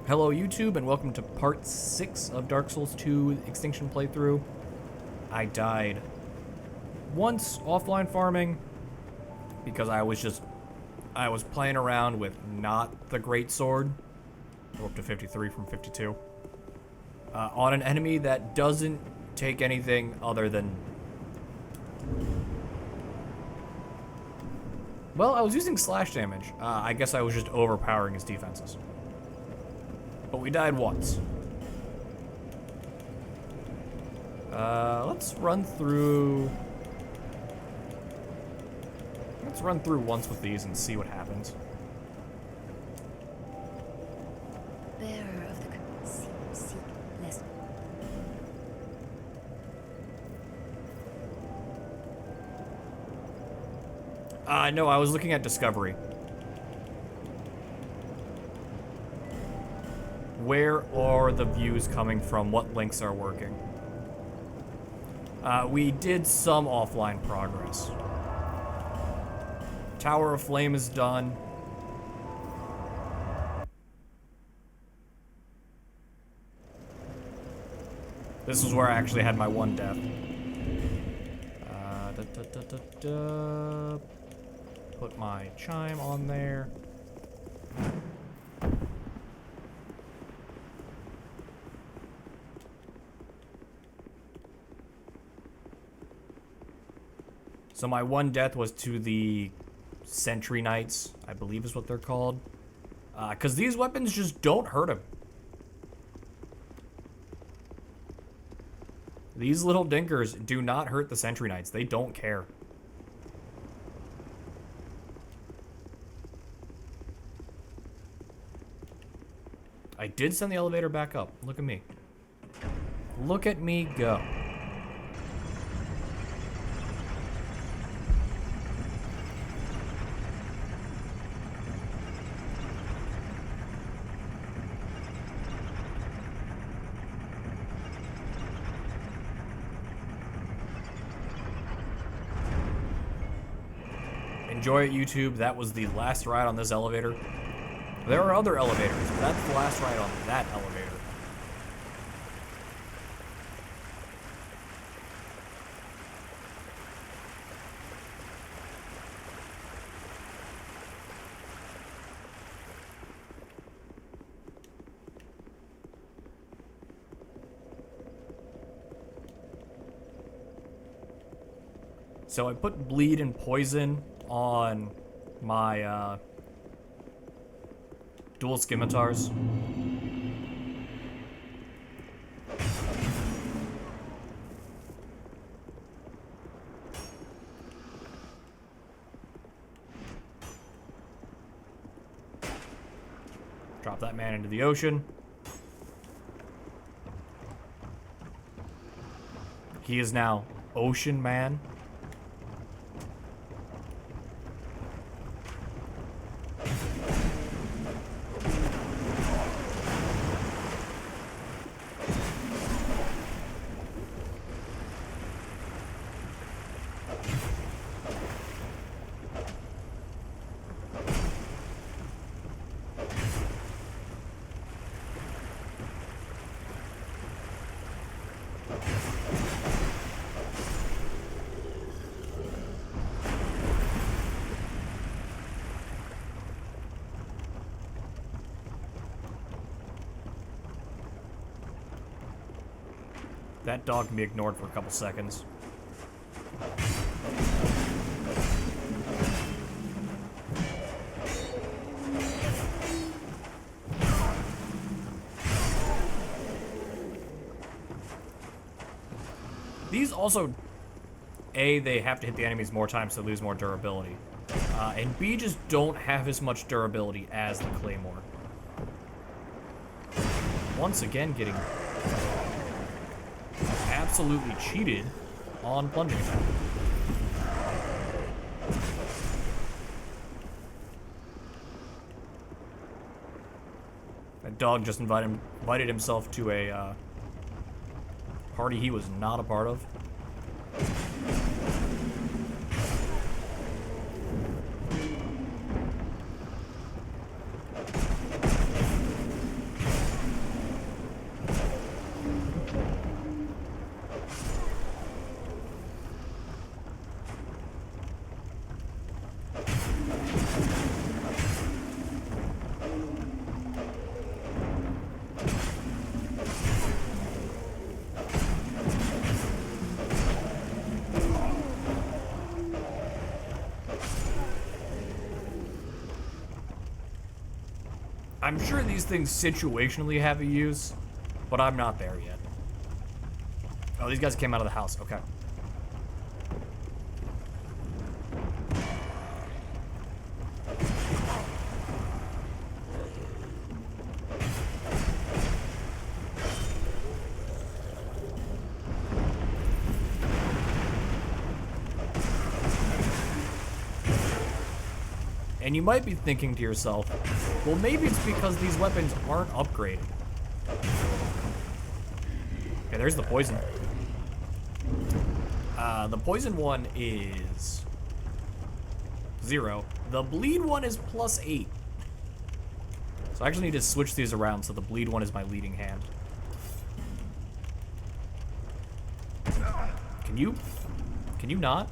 Hello YouTube and welcome to part 6 of Dark Souls 2 Extinction playthrough. I died once offline farming because I was playing around with not the great sword. Go up to 53 from 52. On an enemy that doesn't take anything other than... Well, I was using slash damage. I guess I was just overpowering his defenses. But we died once. Let's run through... Let's run through once with these and see what happens. Bearer of the seek less. No, I was looking at Discovery. Where are the views coming from? What links are working? We did some offline progress. Tower of Flame is done. This is where I actually had my one death. Put my chime on there. So my one death was to the Sentry Knights, I believe is what they're called. Because these weapons just don't hurt him. These little dinkers do not hurt the Sentry Knights. They don't care. I did send the elevator back up. Look at me. Look at me go. Enjoy it, YouTube. That was the last ride on this elevator. There are other elevators, but that's the last ride on that elevator. So I put bleed and poison on my dual scimitars. Drop that man into the ocean. He is now Ocean Man. That dog can be ignored for a couple seconds. These also, A, they have to hit the enemies more times to lose more durability. And B, just don't have as much durability as the Claymore. Once again, getting absolutely cheated on plunging attack. That dog just invited himself to a party he was not a part of. I'm sure these things situationally have a use, but I'm not there yet. Oh, these guys came out of the house. Okay. And you might be thinking to yourself, well, maybe it's because these weapons aren't upgraded. Okay, there's the poison. The poison one is 0. The bleed one is +8. So I actually need to switch these around so the bleed one is my leading hand. Can you not?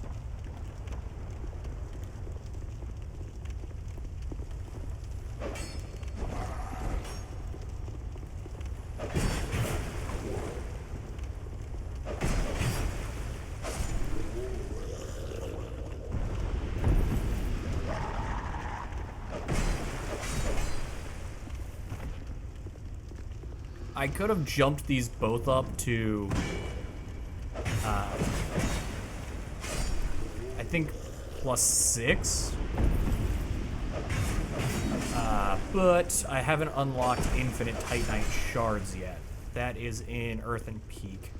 I could have jumped these both up to, I think +6, but I haven't unlocked infinite Titanite shards yet. That is in Earthen Peak.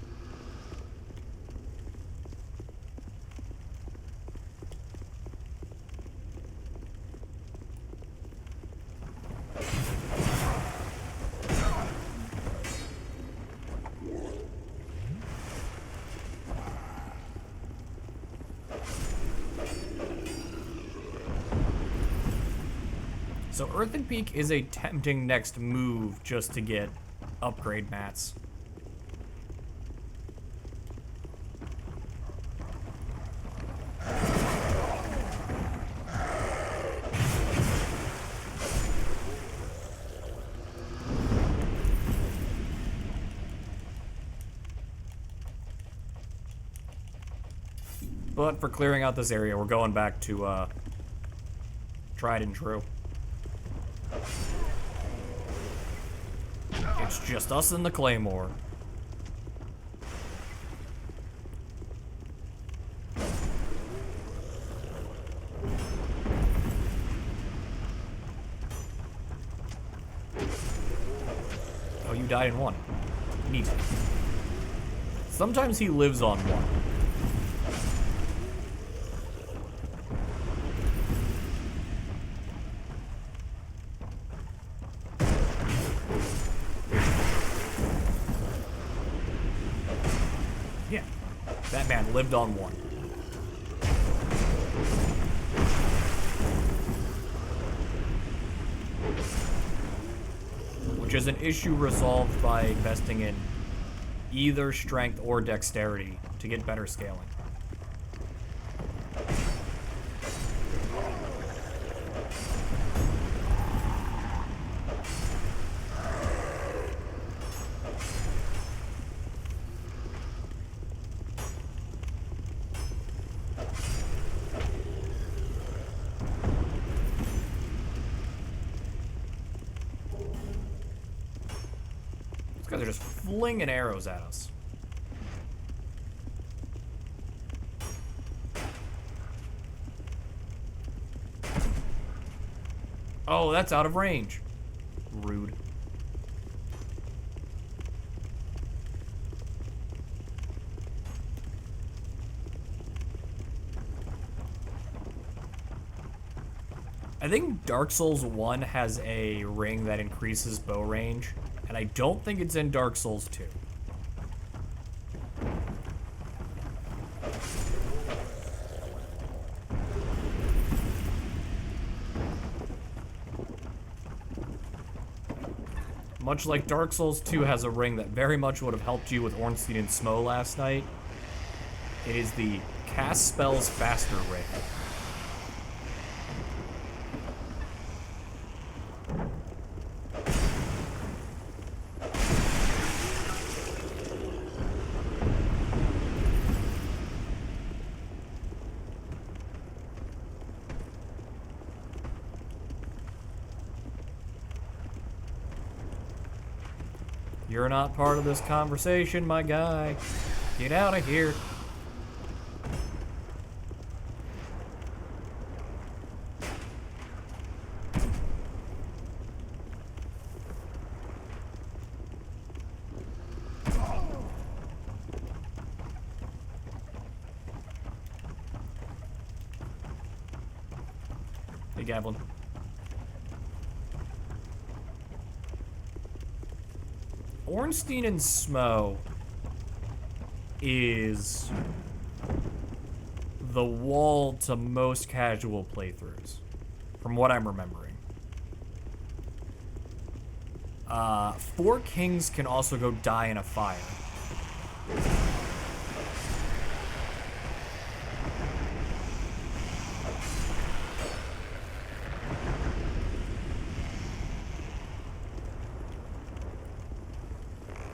So Earthen Peak is a tempting next move just to get upgrade mats. But for clearing out this area, we're going back to tried and true. It's just us and the Claymore. Oh, you died in one. Neat. Sometimes he lives on one. Yeah, that man lived on one. Which is an issue resolved by investing in either strength or dexterity to get better scaling. These guys are just flinging arrows at us. Oh, that's out of range. Rude. I think Dark Souls 1 has a ring that increases bow range, and I don't think it's in Dark Souls 2. Much like Dark Souls 2 has a ring that very much would have helped you with Ornstein and Smo last night, it is the Cast Spells Faster ring. You're not part of this conversation, my guy. Get out of here. Hey, Gavlin. Ornstein and Smo is the wall to most casual playthroughs, from what I'm remembering. Four Kings can also go die in a fire.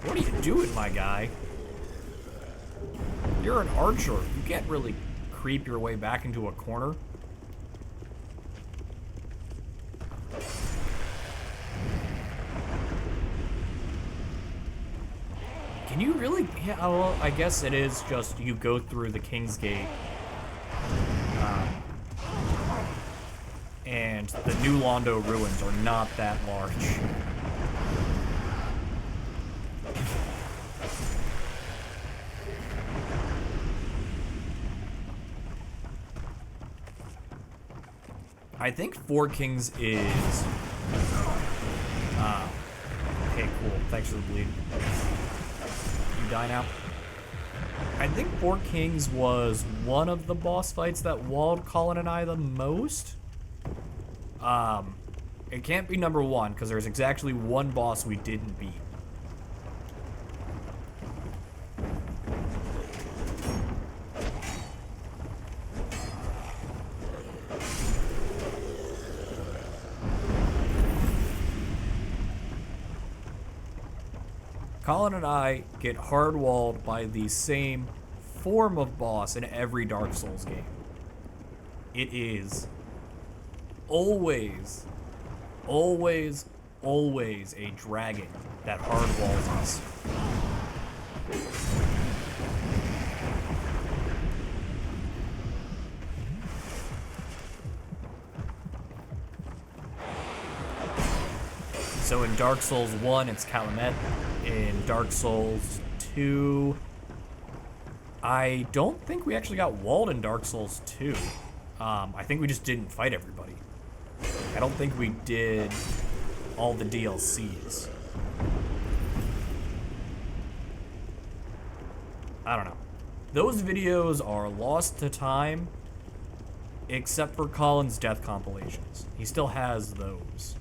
What are you doing, my guy? You're an archer. You can't really creep your way back into a corner. Can you really? Yeah, well, I guess it is just you go through the King's Gate. And the New Londo ruins are not that large. I think Four Kings is... okay, cool. Thanks for the bleed. You die now? I think Four Kings was one of the boss fights that walled Colin and I the most. It can't be number one, because there's exactly one boss we didn't beat. Colin and I get hard-walled by the same form of boss in every Dark Souls game. It is always, always, always a dragon that hard-walls us. So in Dark Souls 1, it's Calumet. In Dark Souls 2, I don't think we actually got walled in Dark Souls 2. I think we just didn't fight everybody. I don't think we did all the DLCs. I don't know. Those videos are lost to time, except for Colin's death compilations. He still has those.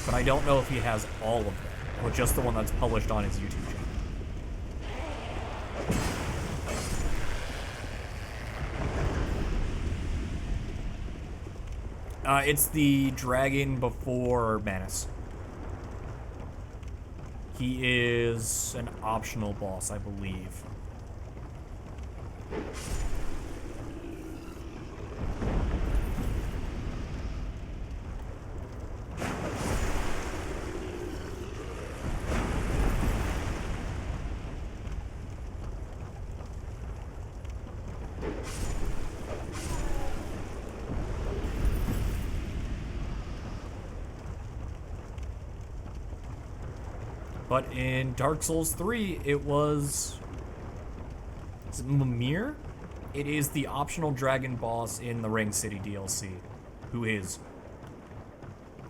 But I don't know if he has all of them, or just the one that's published on his YouTube channel. It's the dragon before Manus. He is an optional boss, I believe. But in Dark Souls 3, it was... Is it Mimir? It is the optional dragon boss in the Ring City DLC, who is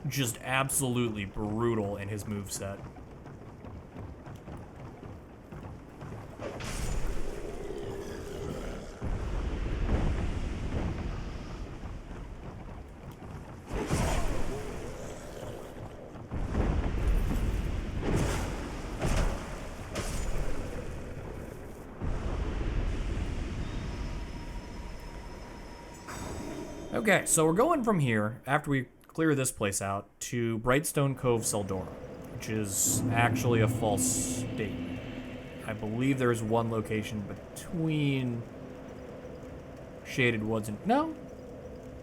just absolutely brutal in his moveset. Okay, so we're going from here, after we clear this place out, to Brightstone Cove, Seldora, which is actually a false statement. I believe there's one location between Shaded Woods and... No?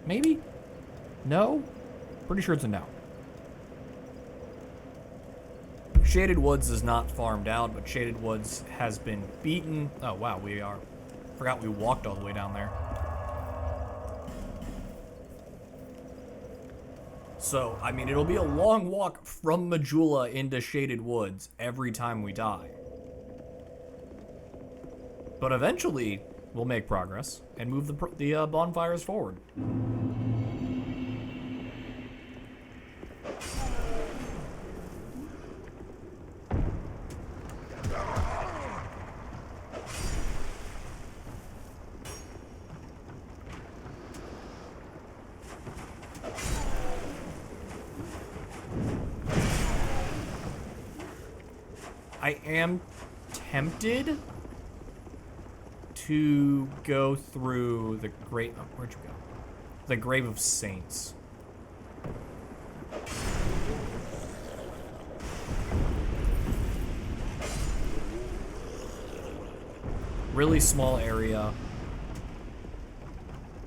Maybe? No? Pretty sure it's a no. Shaded Woods is not farmed out, but Shaded Woods has been beaten. Oh, wow, forgot we walked all the way down there. So, I mean, it'll be a long walk from Majula into Shaded Woods every time we die. But eventually, we'll make progress and move the bonfires forward. I am tempted to go through the great. Oh, where'd you go? The Grave of Saints. Really small area.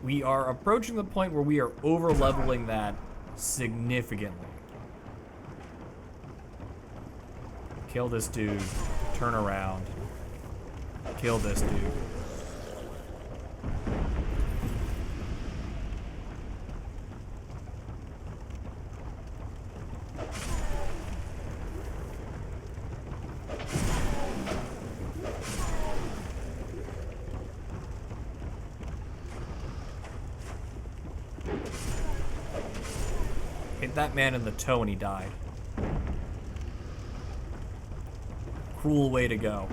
We are approaching the point where we are over leveling that significantly. Kill this dude. Turn around. Kill this dude. Hit that man in the toe and he died. Cruel way to go.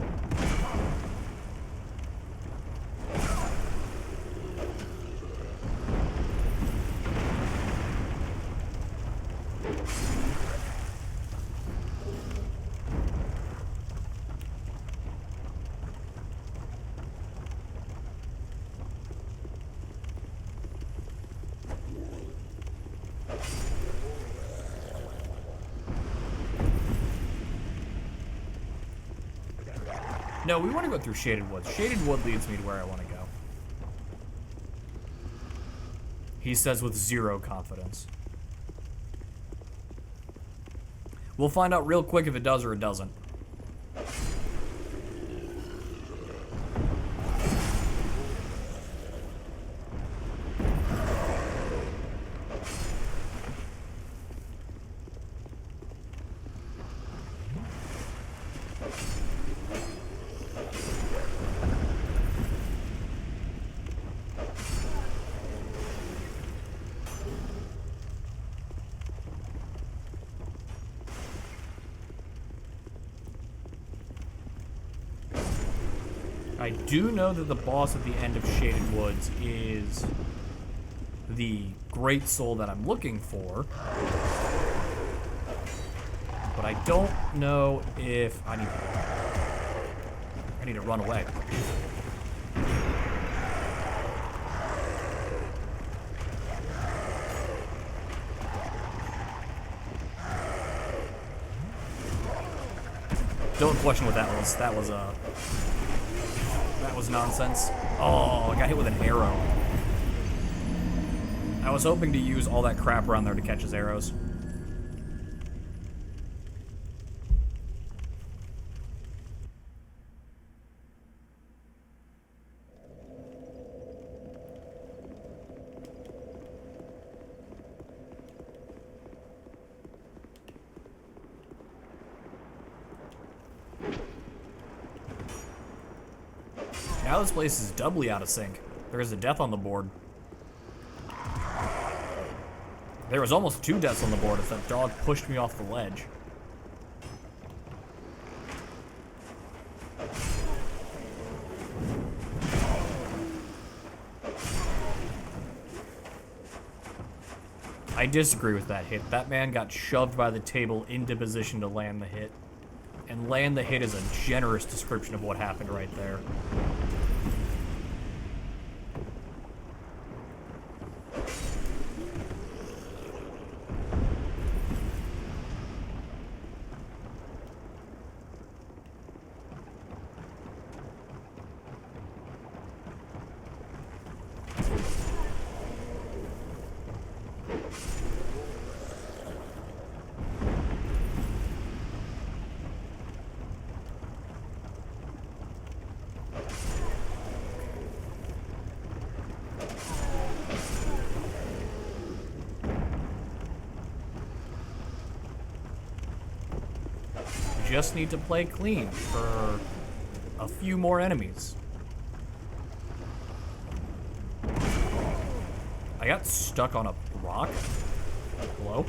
No, we want to go through Shaded Woods. Shaded Wood leads me to where I want to go. He says with zero confidence. We'll find out real quick if it does or it doesn't. I do know that the boss at the end of Shaded Woods is the great soul that I'm looking for. But I don't know if I need to run away. Don't question what that was. That was nonsense. Oh, I got hit with an arrow. I was hoping to use all that crap around there to catch his arrows. Now this place is doubly out of sync. There is a death on the board. There was almost 2 deaths on the board as that dog pushed me off the ledge. I disagree with that hit. That man got shoved by the table into position to land the hit. And land the hit is a generous description of what happened right there. just need to play clean for a few more enemies. I got stuck on a rock. Hello?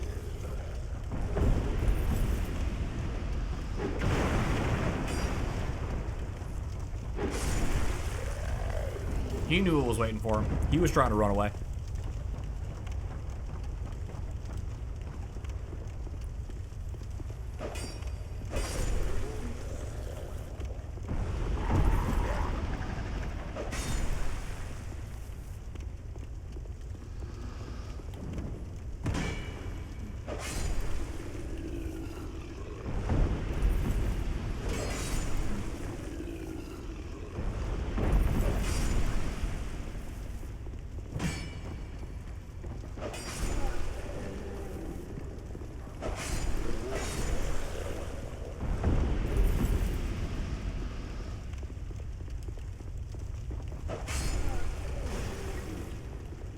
He knew what was waiting for him. He was trying to run away.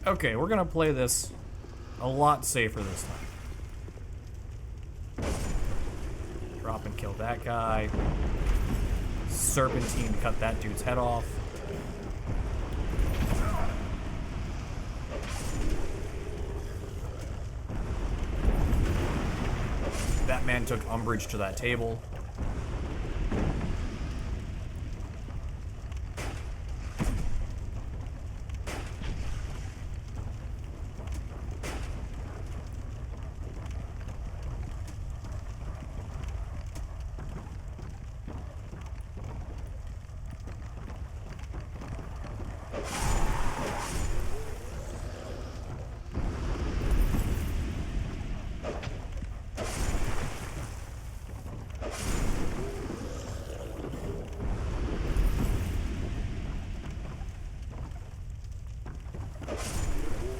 Okay, we're gonna play this a lot safer this time. Drop and kill that guy. Serpentine, cut that dude's head off. That man took umbrage to that table.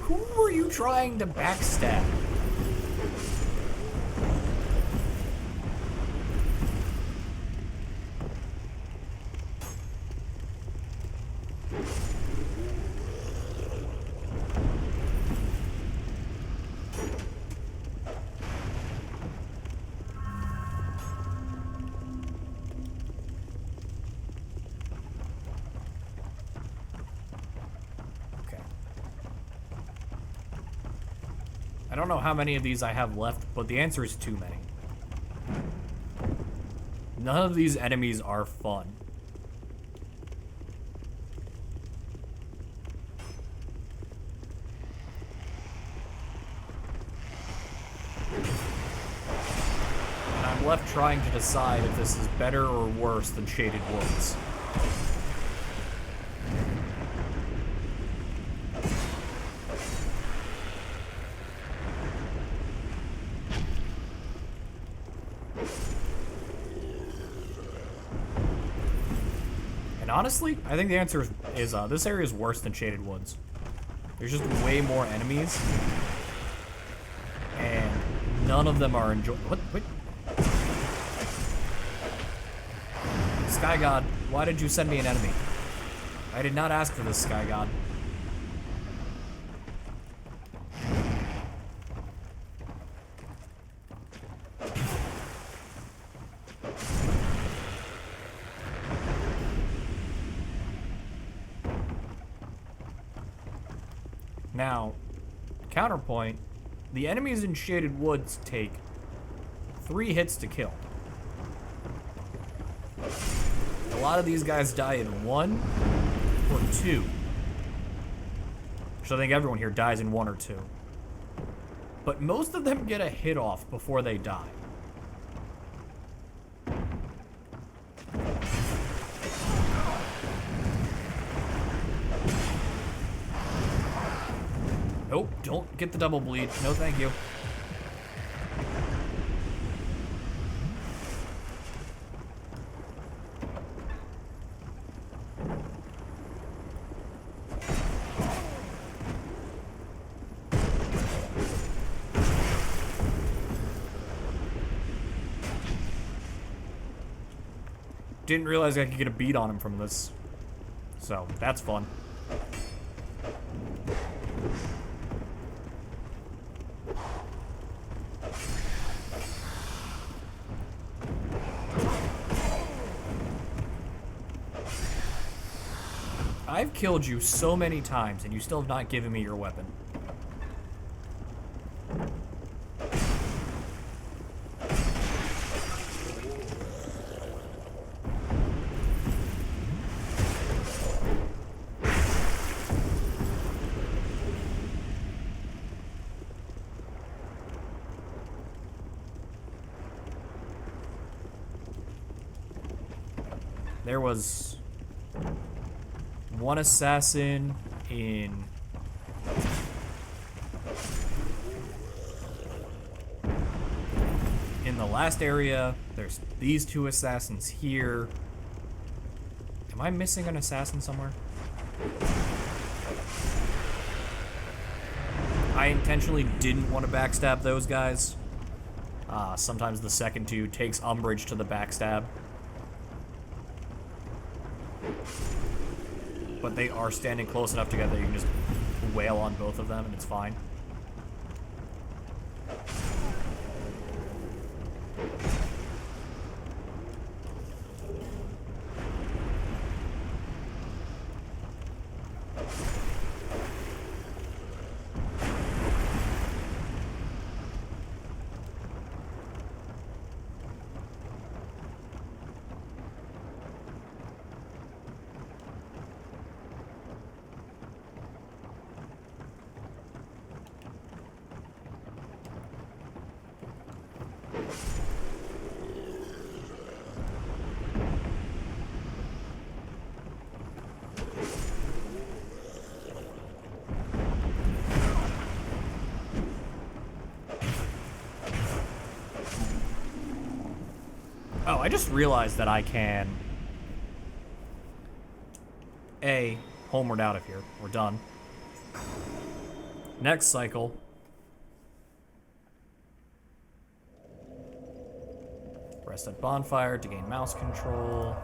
Who were you trying to backstab? I don't know how many of these I have left, but the answer is too many. None of these enemies are fun. And I'm left trying to decide if this is better or worse than Shaded Woods. Honestly, I think the answer is this area is worse than Shaded Woods. There's just way more enemies, and none of them are enjoy. What? Wait. Sky God, why did you send me an enemy? I did not ask for this, Sky God. Now, counterpoint, the enemies in Shaded Woods take 3 hits to kill. A lot of these guys die in 1 or 2. So I think everyone here dies in 1 or 2. But most of them get a hit off before they die. Nope, don't get the double bleed. No, thank you. Didn't realize I could get a beat on him from this. So, that's fun. I've killed you so many times, and you still have not given me your weapon. There was one assassin in the last area. There's these two assassins here. Am I missing an assassin somewhere? I intentionally didn't want to backstab those guys. Sometimes the second dude takes umbrage to the backstab. But they are standing close enough together you can just wail on both of them and it's fine. Oh, I just realized that I can... homeward out of here. We're done. Next cycle. Rest at bonfire to gain mouse control.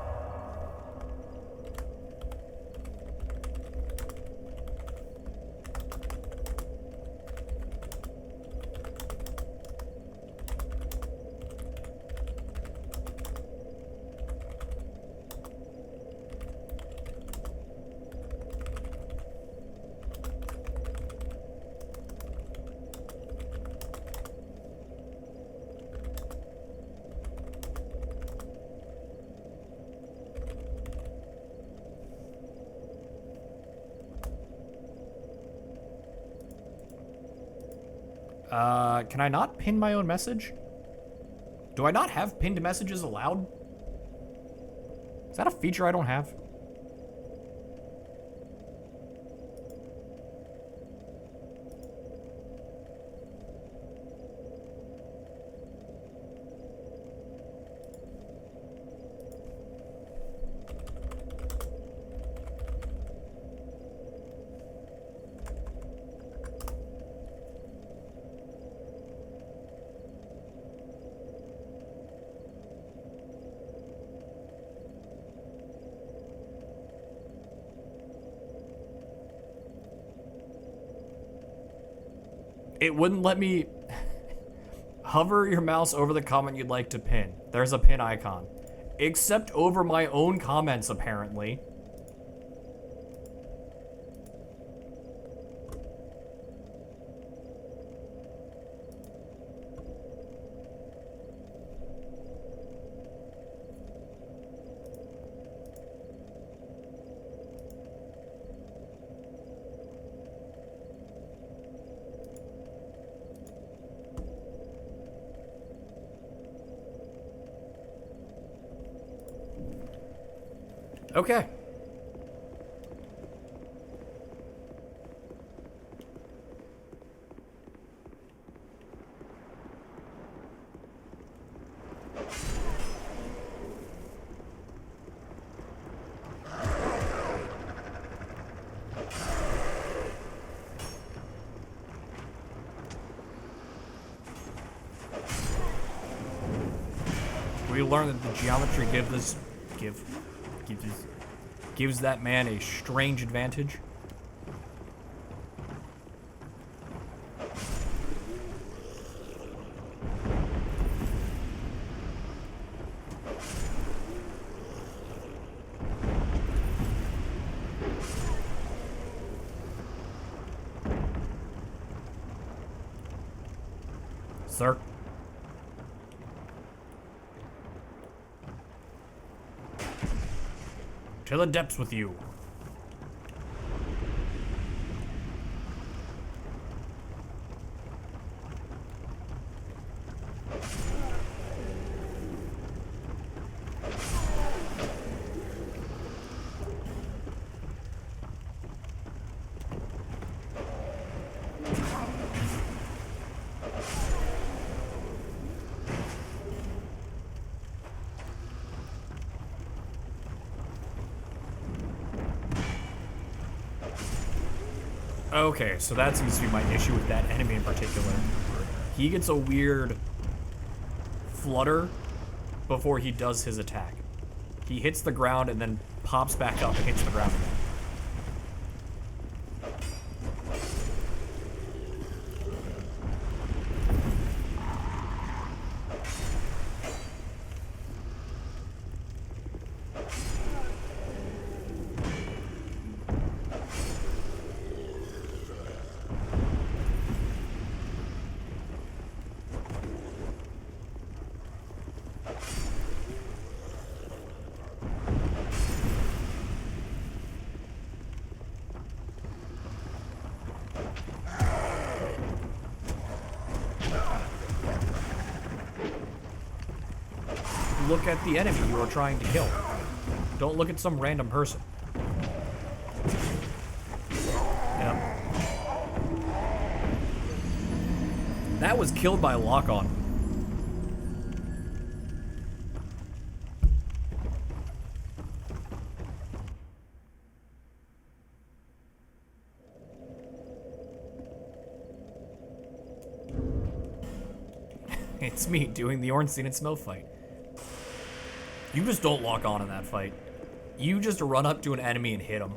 Can I not pin my own message? Do I not have pinned messages allowed? Is that a feature I don't have? It wouldn't let me hover your mouse over the comment you'd like to pin. There's a pin icon. Except over my own comments, apparently. Okay. We learned that the geometry gives that man a strange advantage. Sir. To the depths with you. Okay, so that seems to be my issue with that enemy in particular. He gets a weird flutter before he does his attack. He hits the ground and then pops back up and hits the ground again. Look at the enemy you are trying to kill. Don't look at some random person. Yep. That was killed by lock-on. It's me doing the Ornstein and Smell fight. You just don't lock on in that fight. You just run up to an enemy and hit him.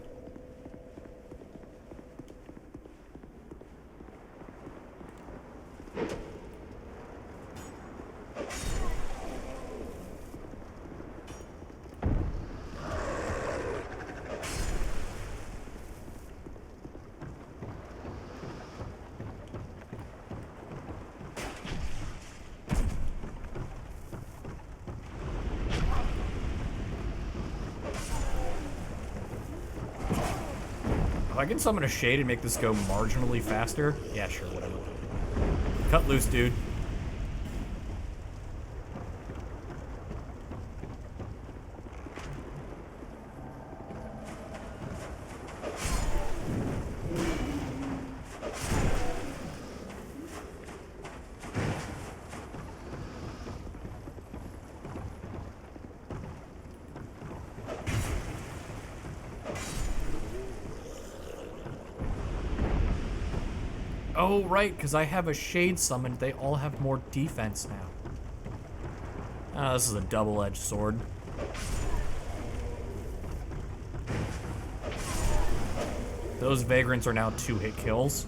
If I can summon a shade and make this go marginally faster, yeah, sure, whatever. Cut loose, dude. Oh, right, because I have a shade summoned, they all have more defense now. Ah, this is a double-edged sword. Those vagrants are now 2-hit kills.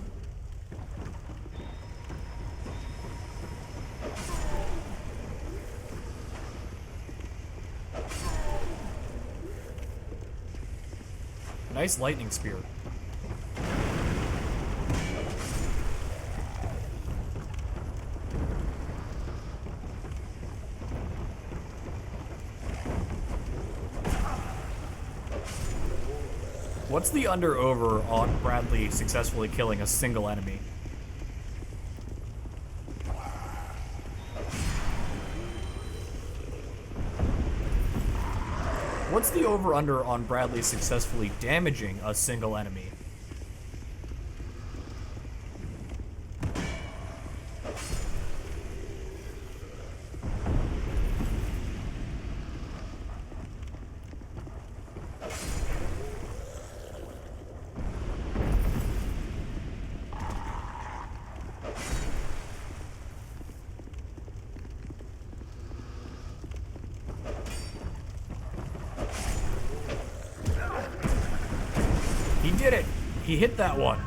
Nice lightning spear. What's the under-over on Bradley successfully killing a single enemy? What's the over-under on Bradley successfully damaging a single enemy? He did it! He hit that one.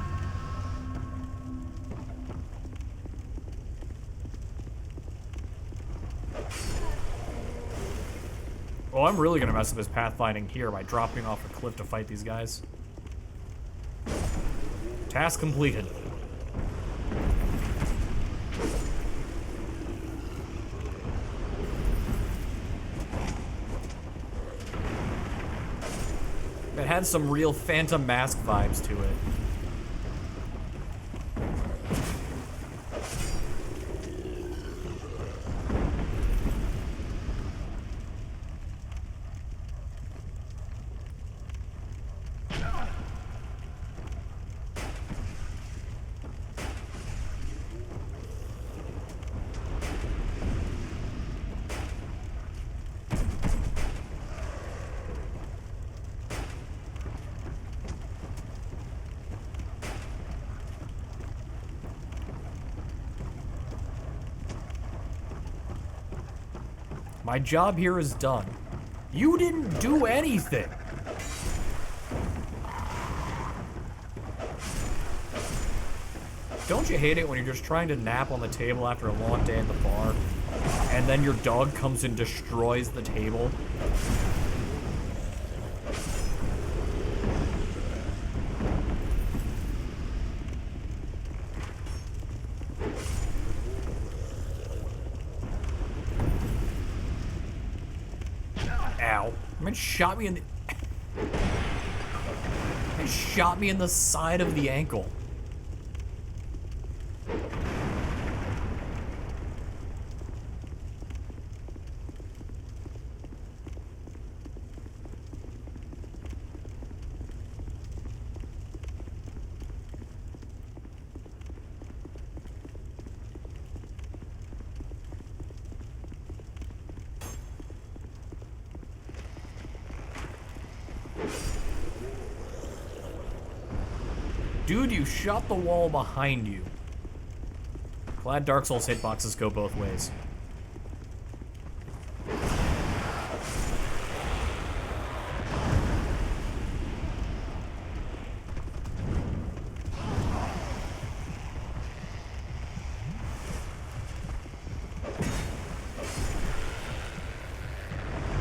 Oh, I'm really gonna mess up his pathfinding here by dropping off a cliff to fight these guys. Task completed. had some real Phantom Mask vibes to it. My job here is done. You didn't do anything. Don't you hate it when you're just trying to nap on the table after a long day at the bar, and then your dog comes and destroys the table? Ow. Man shot me in the... It shot me in the side of the ankle. Dude, you shot the wall behind you. Glad Dark Souls hitboxes go both ways.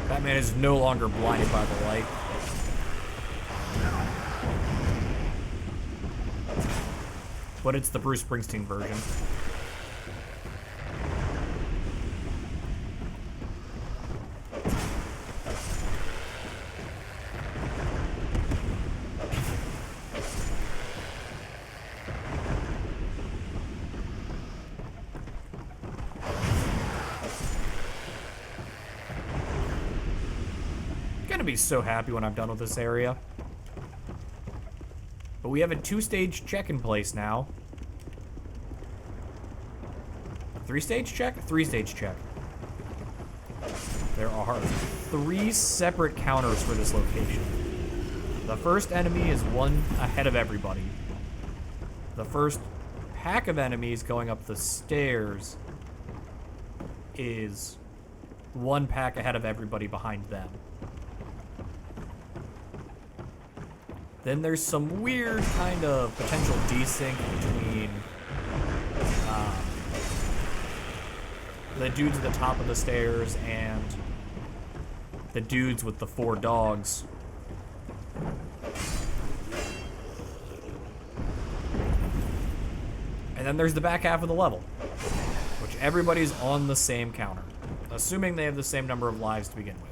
Batman is no longer blinded by the light. But it's the Bruce Springsteen version. I'm gonna be so happy when I'm done with this area. But we have a 2-stage check in place now. 3-stage check? 3-stage check. There are 3 separate counters for this location. The first enemy is one ahead of everybody. The first pack of enemies going up the stairs is one pack ahead of everybody behind them. Then there's some weird kind of potential desync between the dudes at the top of the stairs and the dudes with the 4 dogs. And then there's the back half of the level, which everybody's on the same counter, assuming they have the same number of lives to begin with.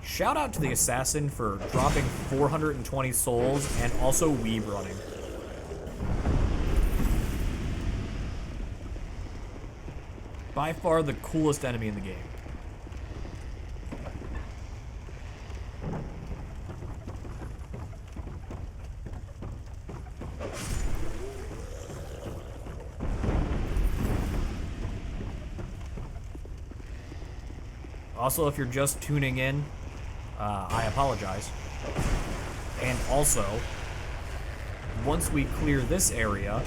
Shout out to the assassin for dropping 420 souls and also weeb running. By far the coolest enemy in the game. Also, if you're just tuning in, I apologize. And also, once we clear this area,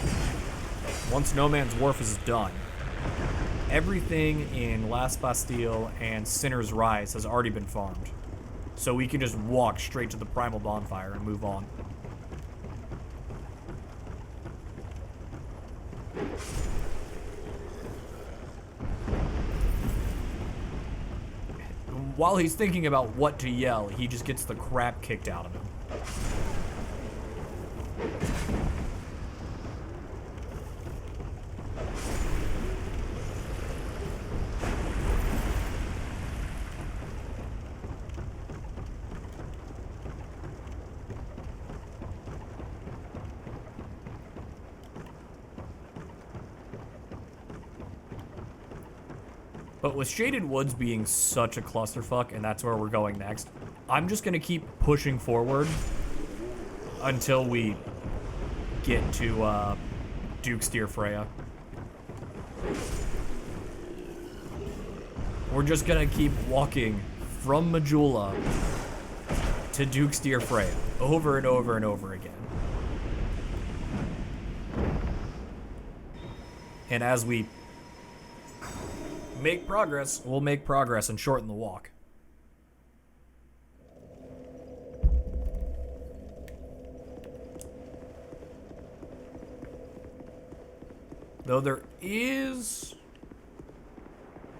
once No Man's Wharf is done, everything in Last Bastille and Sinner's Rise has already been farmed. So we can just walk straight to the Primal Bonfire and move on. while he's thinking about what to yell, he just gets the crap kicked out of him. But with Shaded Woods being such a clusterfuck, and that's where we're going next, I'm just gonna keep pushing forward until we get to Duke's Deer Freya. We're just gonna keep walking from Majula to Duke's Deer Freya over and over and over again. And as we make progress, we'll make progress and shorten the walk. Though there is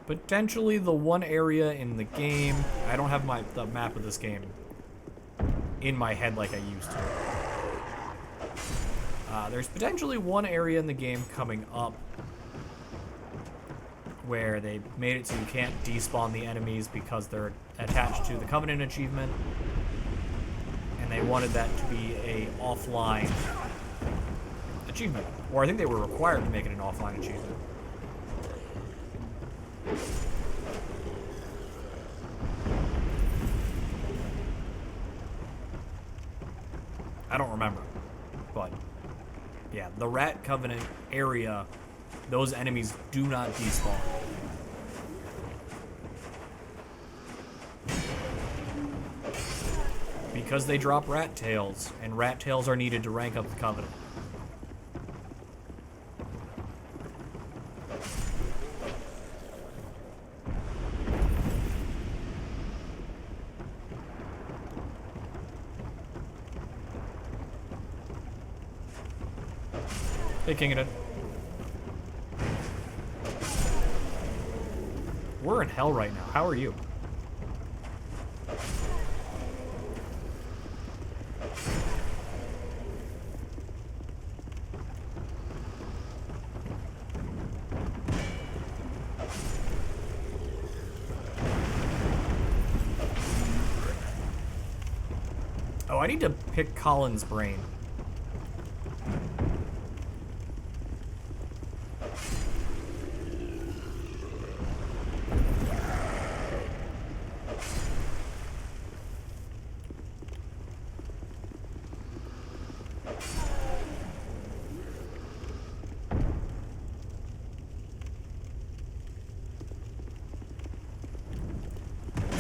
potentially the one area in the game, I don't have the map of this game in my head like I used to. There's potentially one area in the game coming up where they made it so you can't despawn the enemies because they're attached to the Covenant achievement, and they wanted that to be a offline achievement, or I think they were required to make it an offline achievement. I don't remember, but yeah, the Rat Covenant area, those enemies do not despawn. Because they drop rat tails, and rat tails are needed to rank up the Covenant. Hey, King of It. We're in hell right now. How are you? Oh, I need to pick Colin's brain.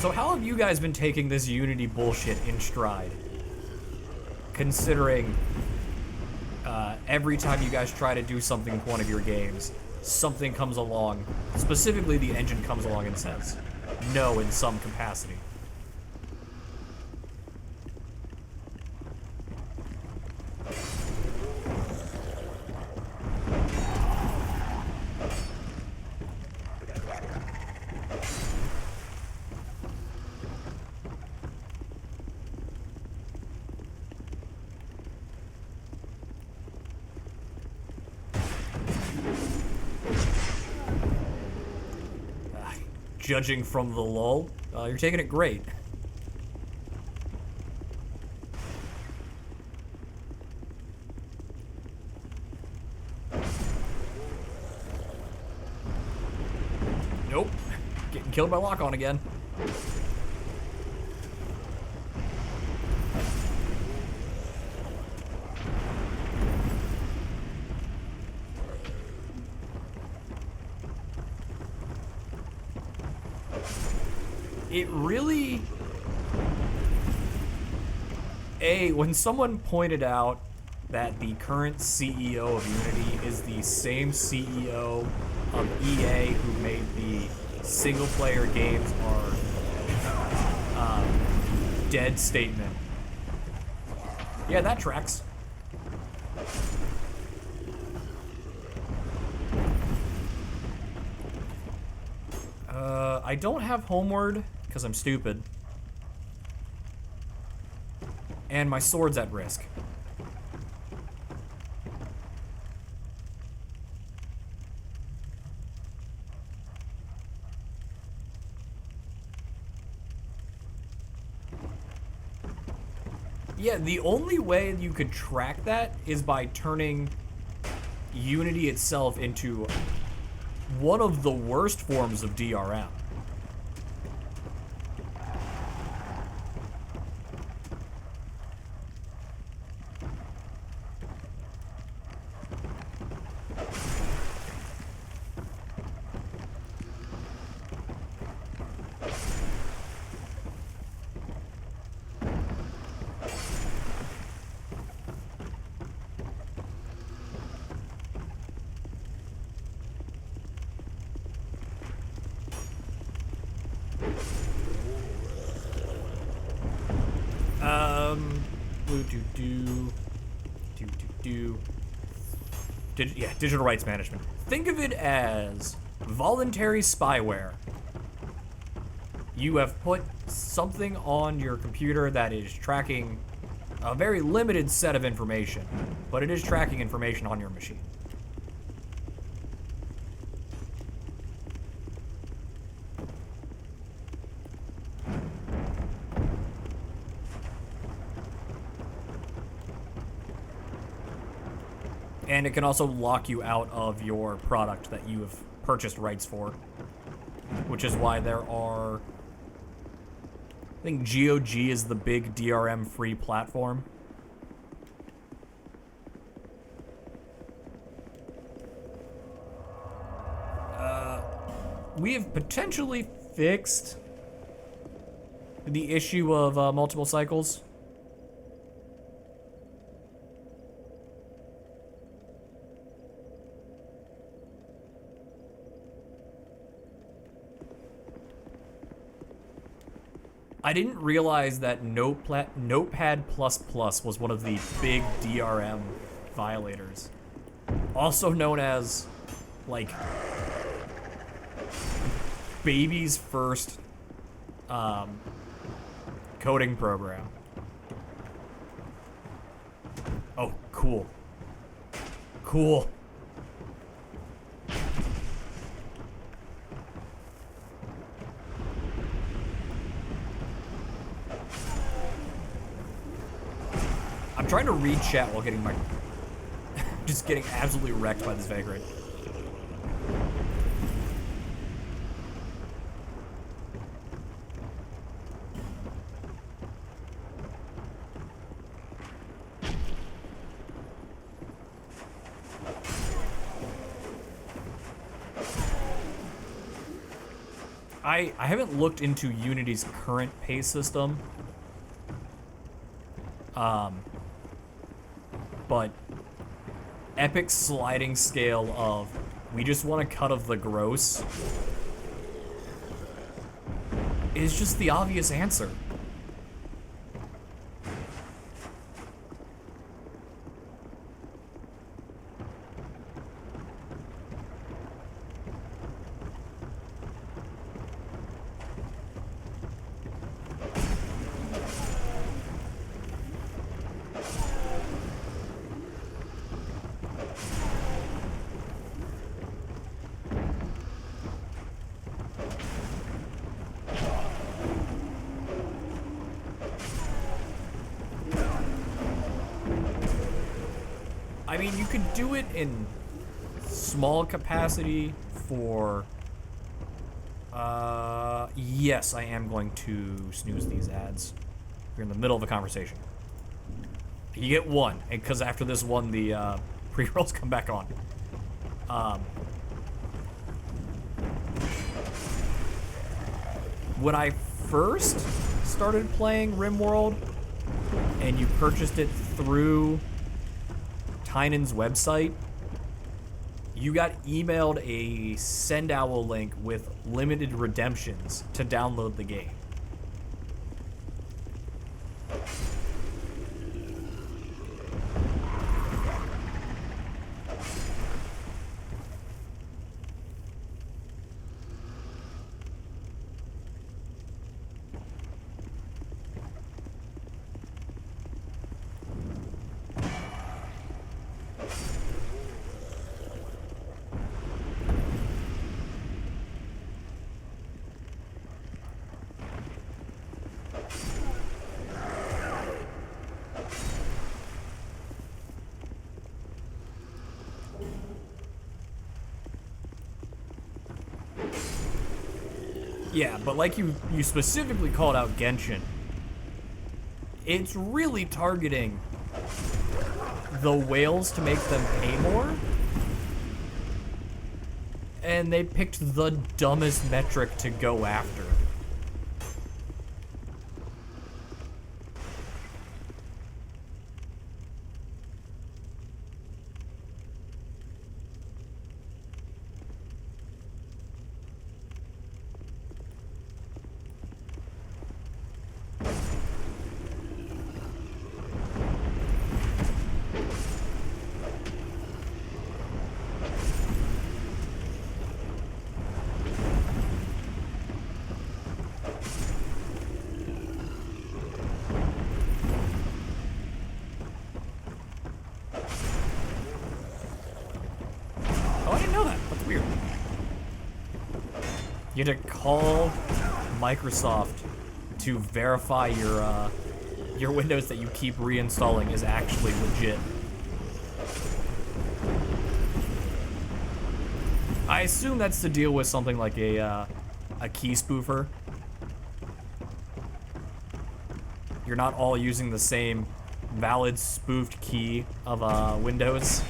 So how have you guys been taking this Unity bullshit in stride? Considering every time you guys try to do something with one of your games, something comes along, specifically the engine comes along and says no in some capacity. Judging from the lull, you're taking it great. Nope. Getting killed by lock-on again. It really... when someone pointed out that the current CEO of Unity is the same CEO of EA who made the single-player games are dead statement. Yeah, that tracks. I don't have Homeward because I'm stupid. And my sword's at risk. Yeah, the only way you could track that is by turning Unity itself into one of the worst forms of DRM. Digital rights management. Think of it as voluntary spyware. You have put something on your computer that is tracking a very limited set of information, but it is tracking information on your machine. And it can also lock you out of your product that you have purchased rights for. Which is why there are... I think GOG is the big DRM-free platform. We have potentially fixed the issue of multiple cycles. I didn't realize that Notepad++ was one of the big DRM violators. Also known as, like, baby's first coding program. Oh, cool. Cool. I'm trying to read chat while getting my... just getting absolutely wrecked by this vagrant. I haven't looked into Unity's current pay system. But Epic's sliding scale of we just want a cut of the gross is just the obvious answer. I mean, you could do it in small capacity for... yes, I am going to snooze these ads. We're in the middle of a conversation. You get one, because after this one, the pre-rolls come back on. When I first started playing RimWorld, and you purchased it through Tynan's website, you got emailed a SendOwl link with limited redemptions to download the game. Yeah, but like you specifically called out Genshin. It's really targeting the whales to make them pay more. And they picked the dumbest metric to go after. Oh, I didn't know that. That's weird. You had to call Microsoft to verify your Windows that you keep reinstalling is actually legit. I assume that's to deal with something like a key spoofer. You're not all using the same valid spoofed key of Windows.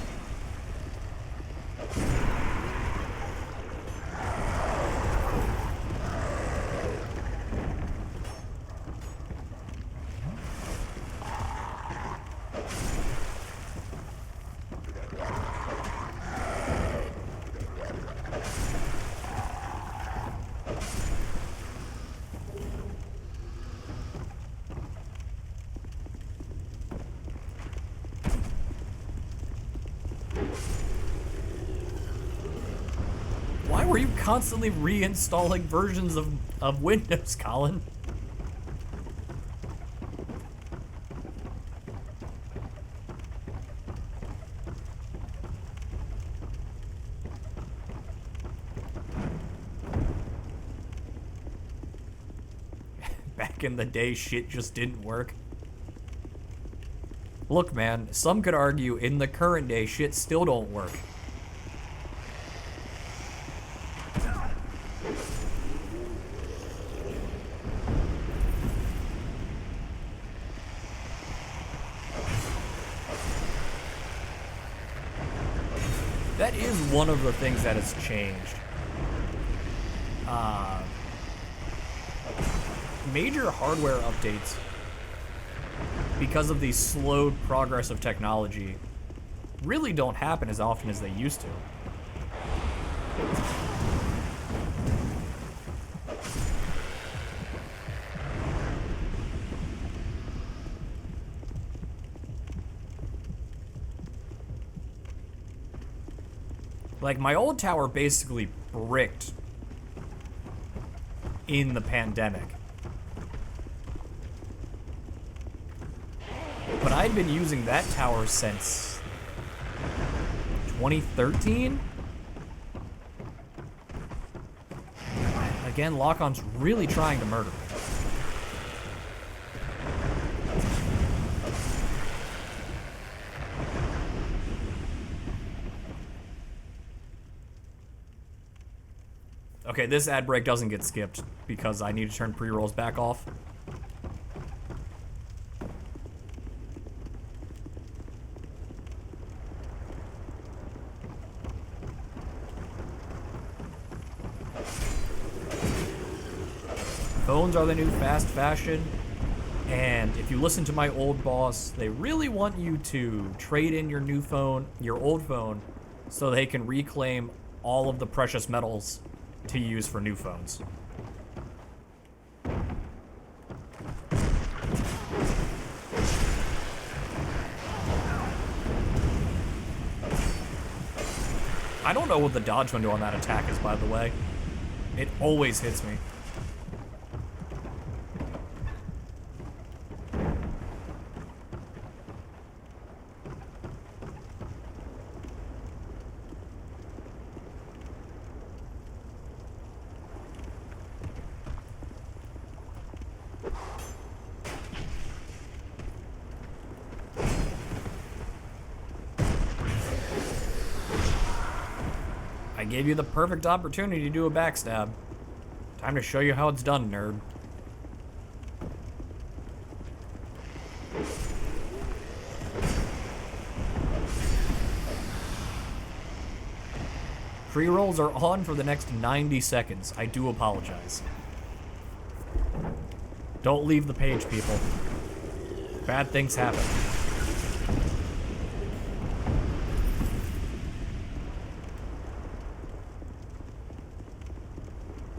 Why were you constantly reinstalling versions of Windows, Colin? Back in the day, shit just didn't work. Look, man, some could argue in the current day, shit still don't work. That is one of the things that has changed. Major hardware updates, because of the slowed progress of technology, really don't happen as often as they used to. Like, my old tower basically bricked in the pandemic. But I'd been using that tower since 2013? Again, Lock-on's really trying to murder me. Okay, this ad break doesn't get skipped because I need to turn pre-rolls back off. Phones are the new fast fashion, and if you listen to my old boss, they really want you to trade in your new phone, your old phone, so they can reclaim all of the precious metals to use for new phones. I don't know what the dodge window on that attack is, by the way. It always hits me. I gave you the perfect opportunity to do a backstab. Time to show you how it's done, nerd. Pre-rolls are on for the next 90 seconds. I do apologize. Don't leave the page, people. Bad things happen.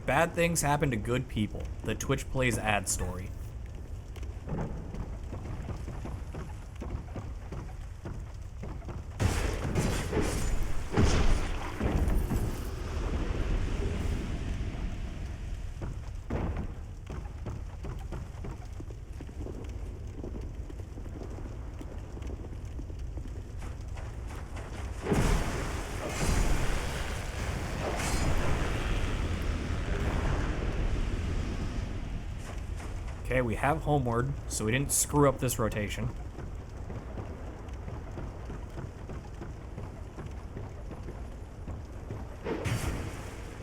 Bad things happen to good people. The Twitch Plays ad story. Okay, we have homeward, so we didn't screw up this rotation.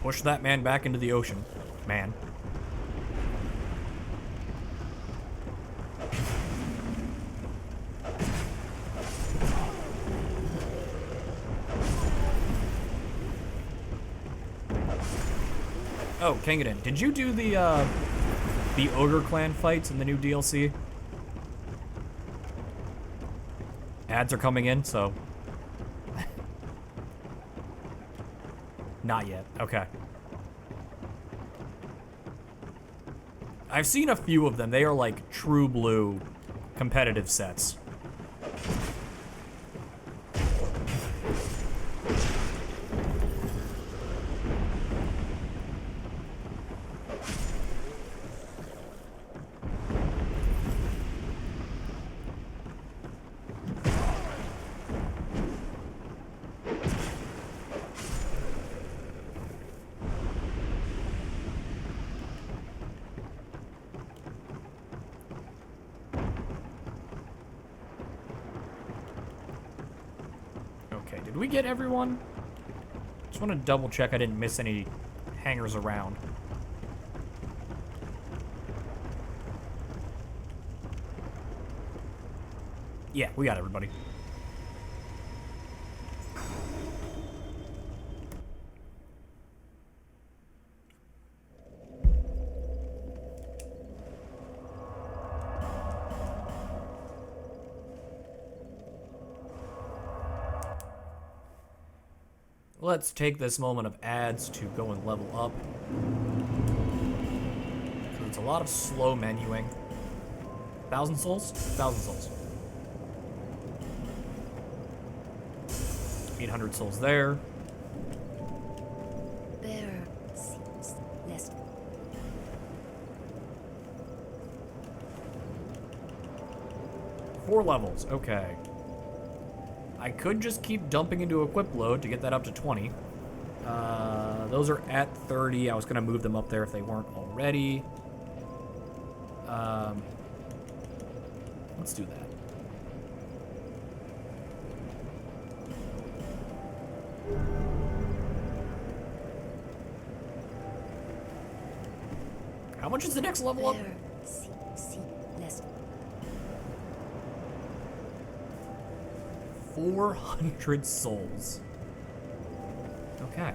Push that man back into the ocean. Man. Oh, Kangadin, did you do the Ogre Clan fights in the new DLC? Ads are coming in, so... Not yet. Okay. I've seen a few of them. They are like true blue competitive sets. Okay, did we get everyone? Just want to double check I didn't miss any hangers around. Yeah, we got everybody. Let's take this moment of ads to go and level up. So it's a lot of slow menuing. 1,000 souls? 1,000 souls. 800 souls there. There seems less. 4 levels, okay. I could just keep dumping into equip load to get that up to 20. Those are at 30. I was going to move them up there if they weren't already. Let's do that. How much is the next level up? There seems less. 400 souls. Okay.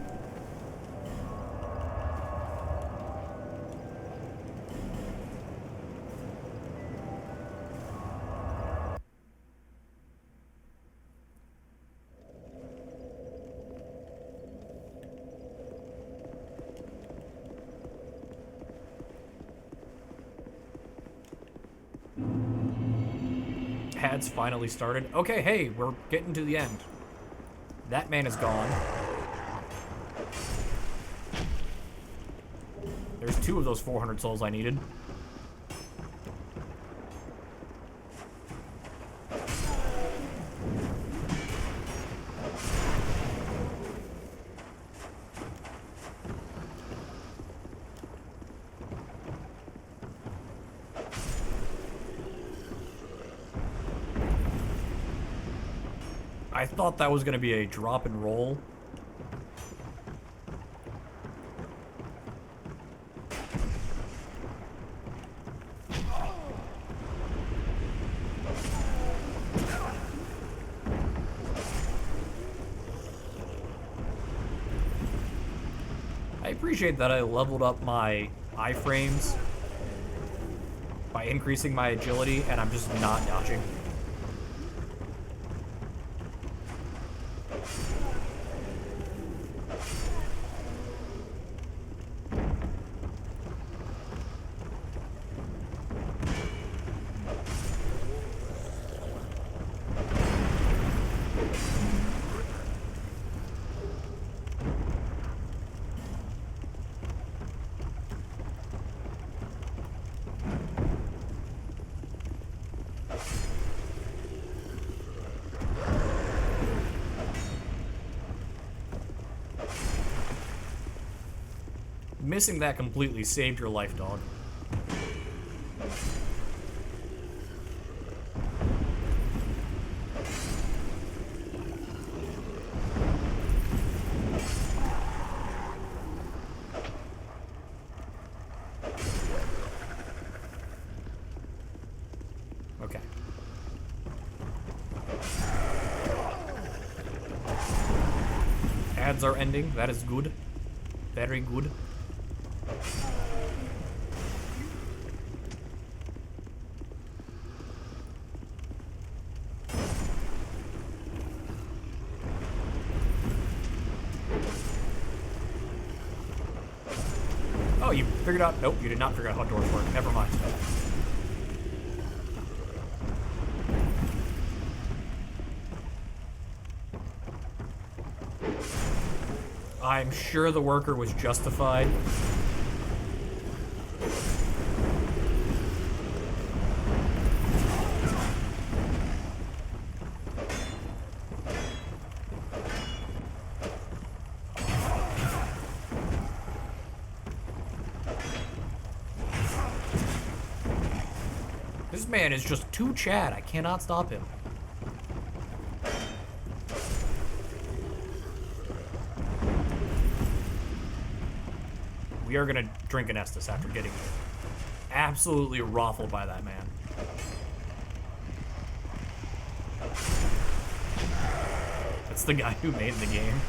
Ads finally started. Okay, hey, we're getting to the end. That man is gone. There's 2 of those 400 souls I needed. I thought that was going to be a drop and roll. appreciate that I leveled up my iframes by increasing my agility, and I'm just not dodging. Missing that completely saved your life, dog. Okay. Ads are ending. That is good. Very good. Oh, you figured out... Nope, you did not figure out how doors work. Never mind. I'm sure the worker was justified. This man is just too Chad. I cannot stop him. We are gonna drink an Estus after getting absolutely ruffled by that man. That's the guy who made the game.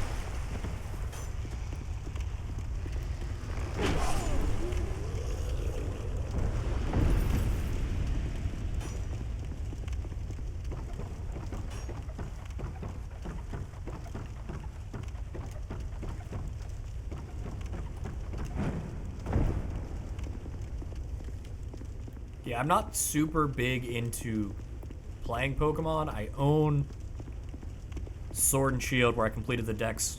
Yeah, I'm not super big into playing Pokemon. I own Sword and Shield, where I completed the dex.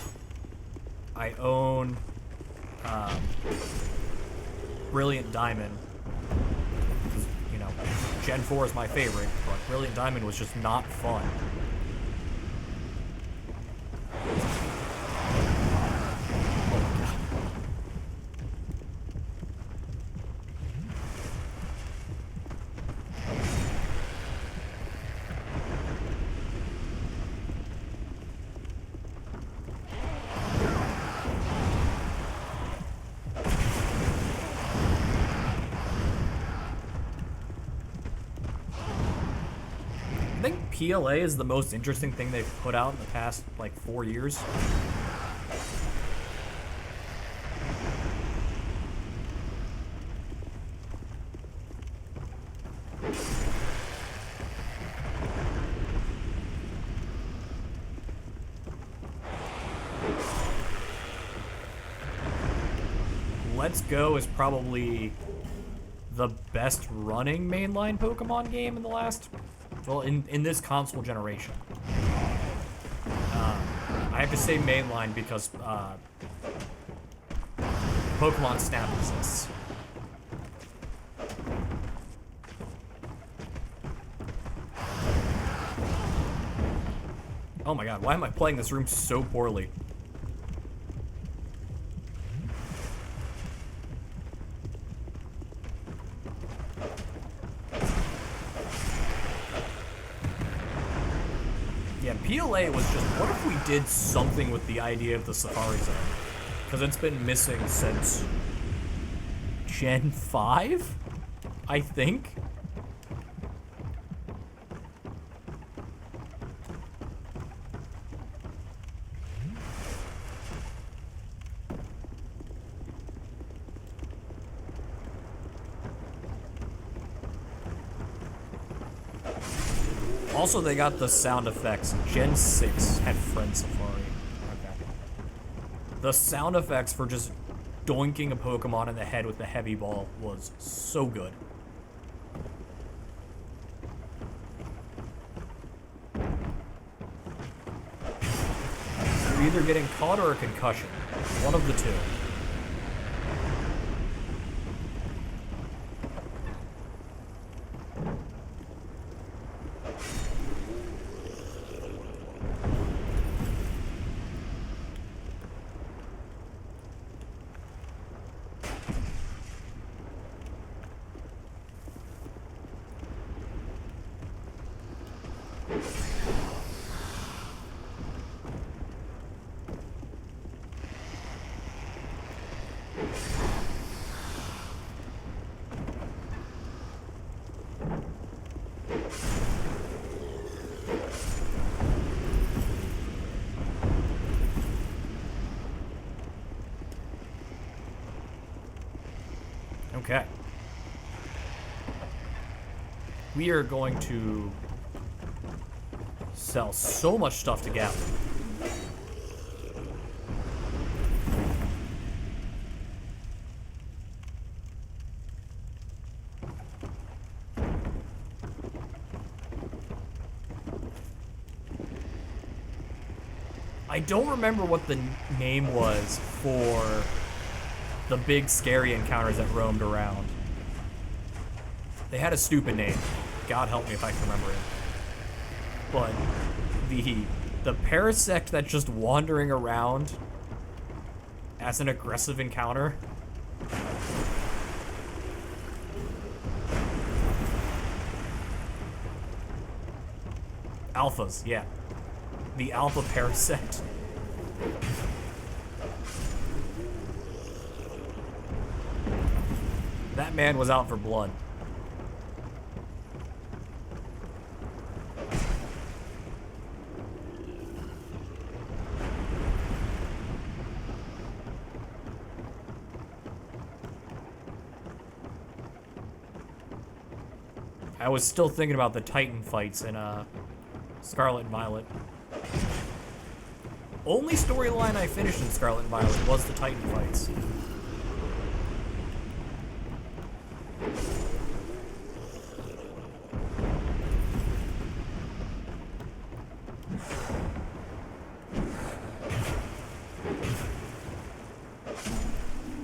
I own Brilliant Diamond. Because, you know, Gen 4 is my favorite, but Brilliant Diamond was just not fun. I think PLA is the most interesting thing they've put out in the past, like, 4 years. Let's Go is probably the best running mainline Pokemon game in the last... Well, in this console generation. I have to say mainline because Pokemon Snap exists. Oh my god, why am I playing this room so poorly? Yeah, PLA was just, what if we did something with the idea of the Safari Zone? Because it's been missing since Gen 5, I think? Also, they got the sound effects. Gen 6 had Friend Safari. Okay. The sound effects for just doinking a Pokemon in the head with the heavy ball was so good. You're either getting caught or a concussion. One of the two. Okay. We are going to sell so much stuff to Gavin. I don't remember what the name was for the big scary encounters that roamed around. They had a stupid name. God help me if I can remember it. But the Parasect that's just wandering around as an aggressive encounter. Alphas, yeah. The Alpha Parasect. That man was out for blood. I was still thinking about the Titan fights in Scarlet and Violet. Only storyline I finished in Scarlet and Violet was the Titan fights.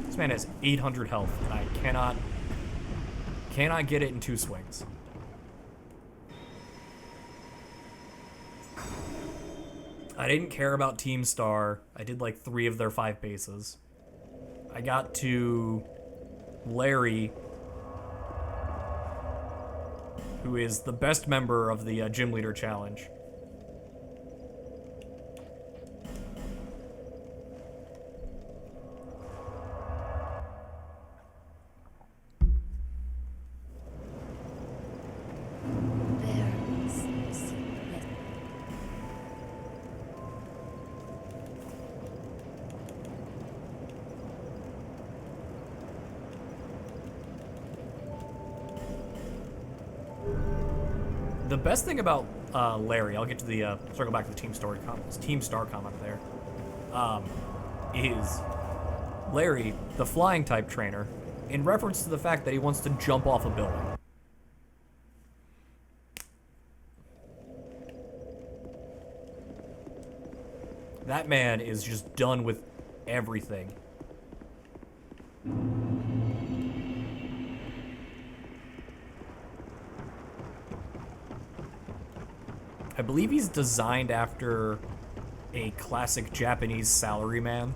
This man has 800 health, and I cannot get it in 2 swings. I didn't care about Team Star. I did like 3 of their 5 bases. I got to Larry, who is the best member of the Gym Leader Challenge. The best thing about Larry, I'll get to the circle back to the Team Star comment there, is Larry, the flying type trainer, in reference to the fact that he wants to jump off a building. That man is just done with everything. I believe he's designed after a classic Japanese salaryman.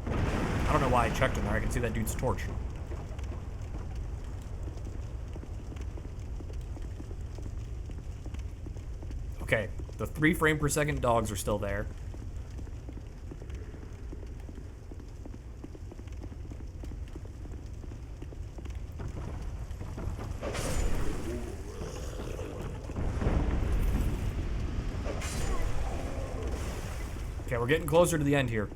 I don't know why I checked in there. I can see that dude's torch. Okay, the 3 frame per second dogs are still there. Okay, we're getting closer to the end here.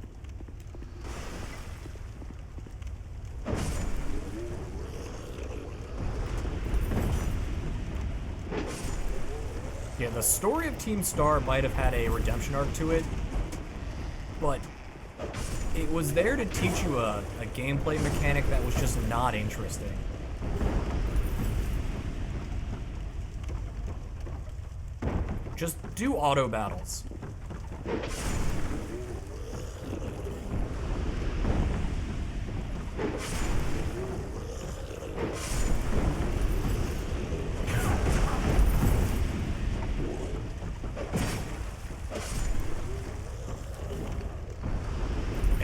the story of Team Star might have had a redemption arc to it, but it was there to teach you a gameplay mechanic that was just not interesting. Just do auto battles.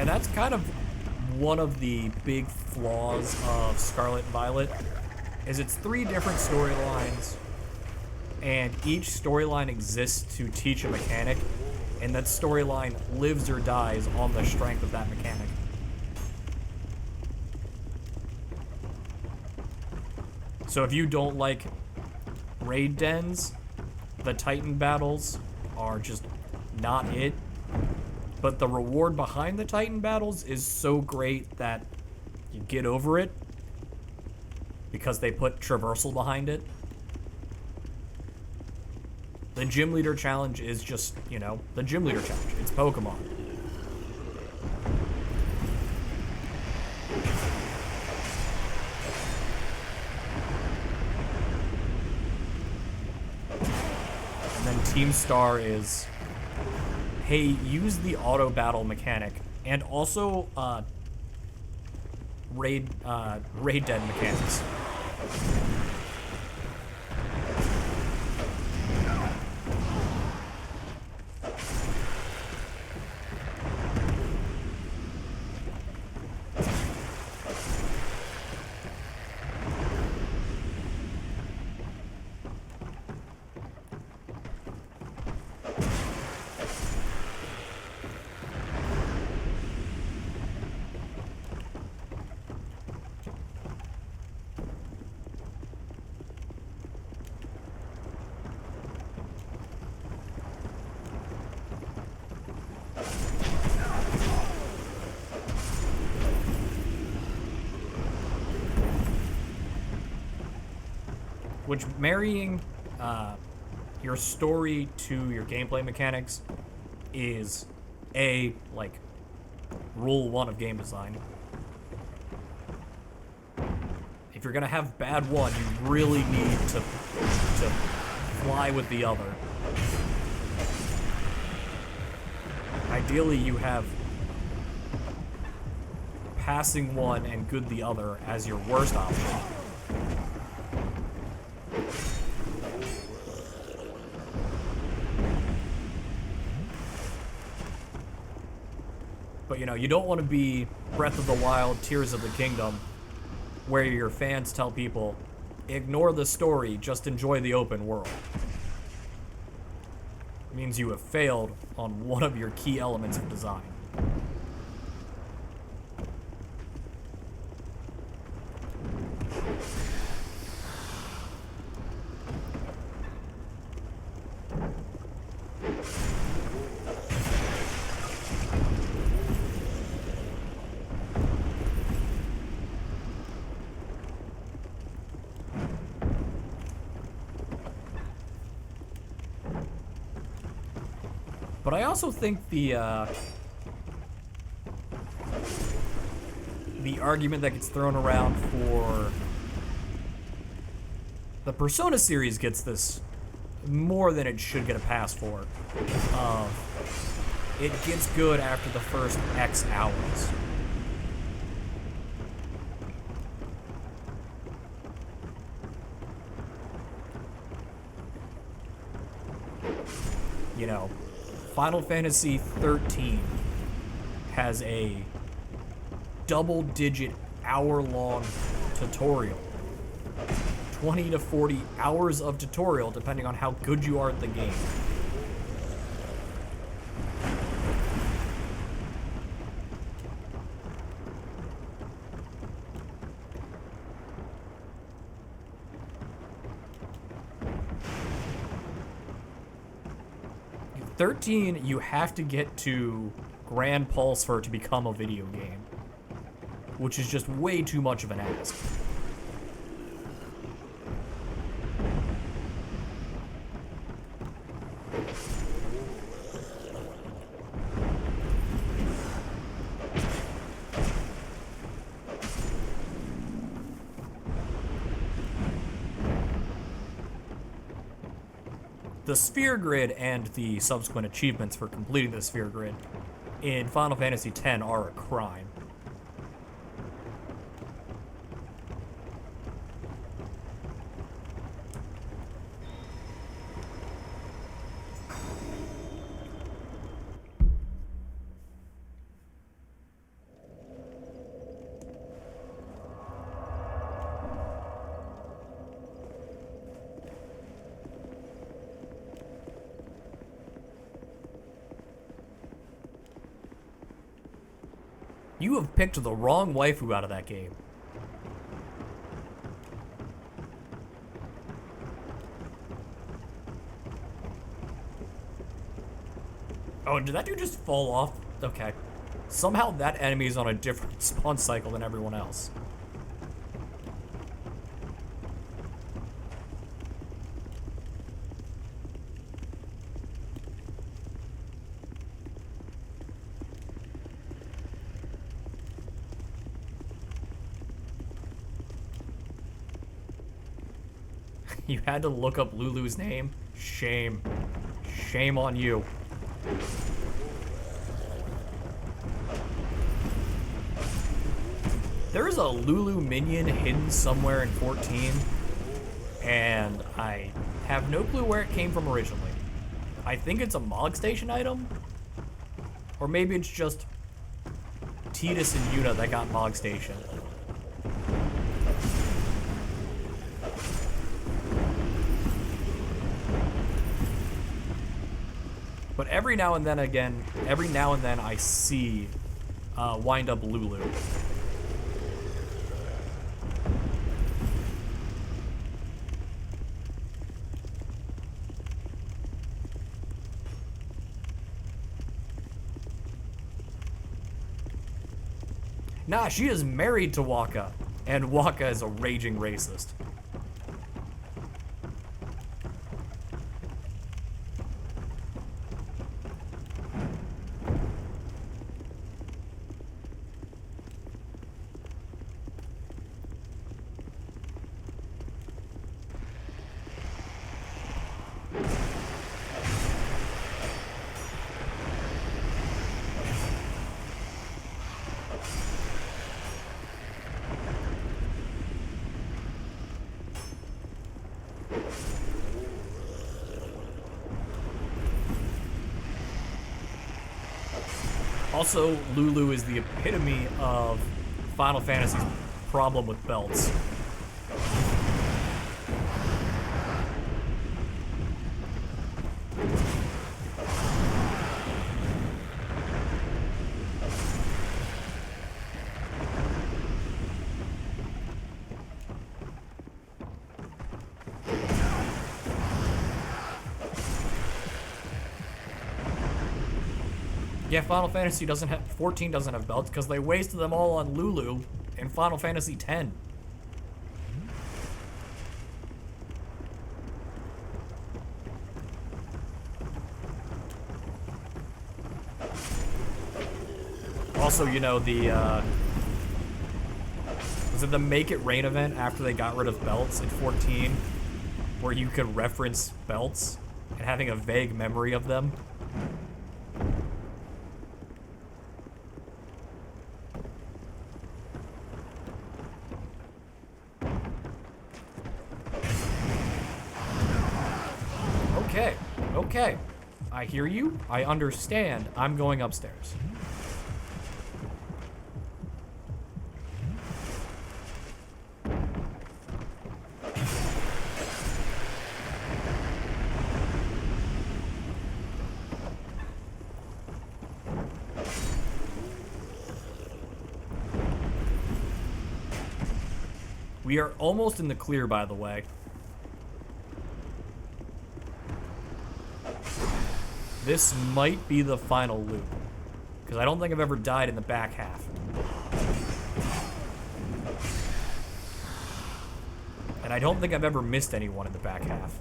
And that's kind of one of the big flaws of Scarlet and Violet, is it's 3 different storylines, and each storyline exists to teach a mechanic, and that storyline lives or dies on the strength of that mechanic. So if you don't like raid dens, the Titan battles are just not it. But the reward behind the Titan battles is so great that you get over it because they put traversal behind it. The Gym Leader Challenge is just, you know, the Gym Leader Challenge. It's Pokemon. And then Team Star is, hey, use the auto battle mechanic and also raid den mechanics. Which, marrying your story to your gameplay mechanics is like rule 1 of game design. If you're gonna have bad one, you really need to fly with the other. Ideally, you have passing one and good the other as your worst option. But, you know, you don't want to be Breath of the Wild, Tears of the Kingdom, where your fans tell people, ignore the story, just enjoy the open world. It means you have failed on one of your key elements of design. But I also think the argument that gets thrown around for the Persona series gets this more than it should get a pass for. It gets good after the first X hours. You know, Final Fantasy 13 has a double-digit hour-long tutorial. 20 to 40 hours of tutorial, depending on how good you are at the game. In 13, you have to get to Grand Pulse for it to become a video game, which is just way too much of an ask. the sphere grid and the subsequent achievements for completing the sphere grid in Final Fantasy X are a crime. You have picked the wrong waifu out of that game. Oh, did that dude just fall off? Okay. Somehow that enemy is on a different spawn cycle than everyone else. You had to look up Lulu's name? Shame. Shame on you. There is a Lulu minion hidden somewhere in 14, and I have no clue where it came from originally. I think it's a Mog Station item? Or maybe it's just Tidus and Yuna that got Mog Station. But every now and then I see Wind Up Lulu. Nah, she is married to Waka, and Waka is a raging racist. Also, Lulu is the epitome of Final Fantasy's problem with belts. Yeah, Final Fantasy 14 doesn't have belts because they wasted them all on Lulu in Final Fantasy X. Also, you know, was it the Make It Rain event after they got rid of belts in 14, where you could reference belts and having a vague memory of them? Okay, I hear you, I understand, I'm going upstairs. We are almost in the clear, by the way. This might be the final loop, because I don't think I've ever died in the back half. And I don't think I've ever missed anyone in the back half.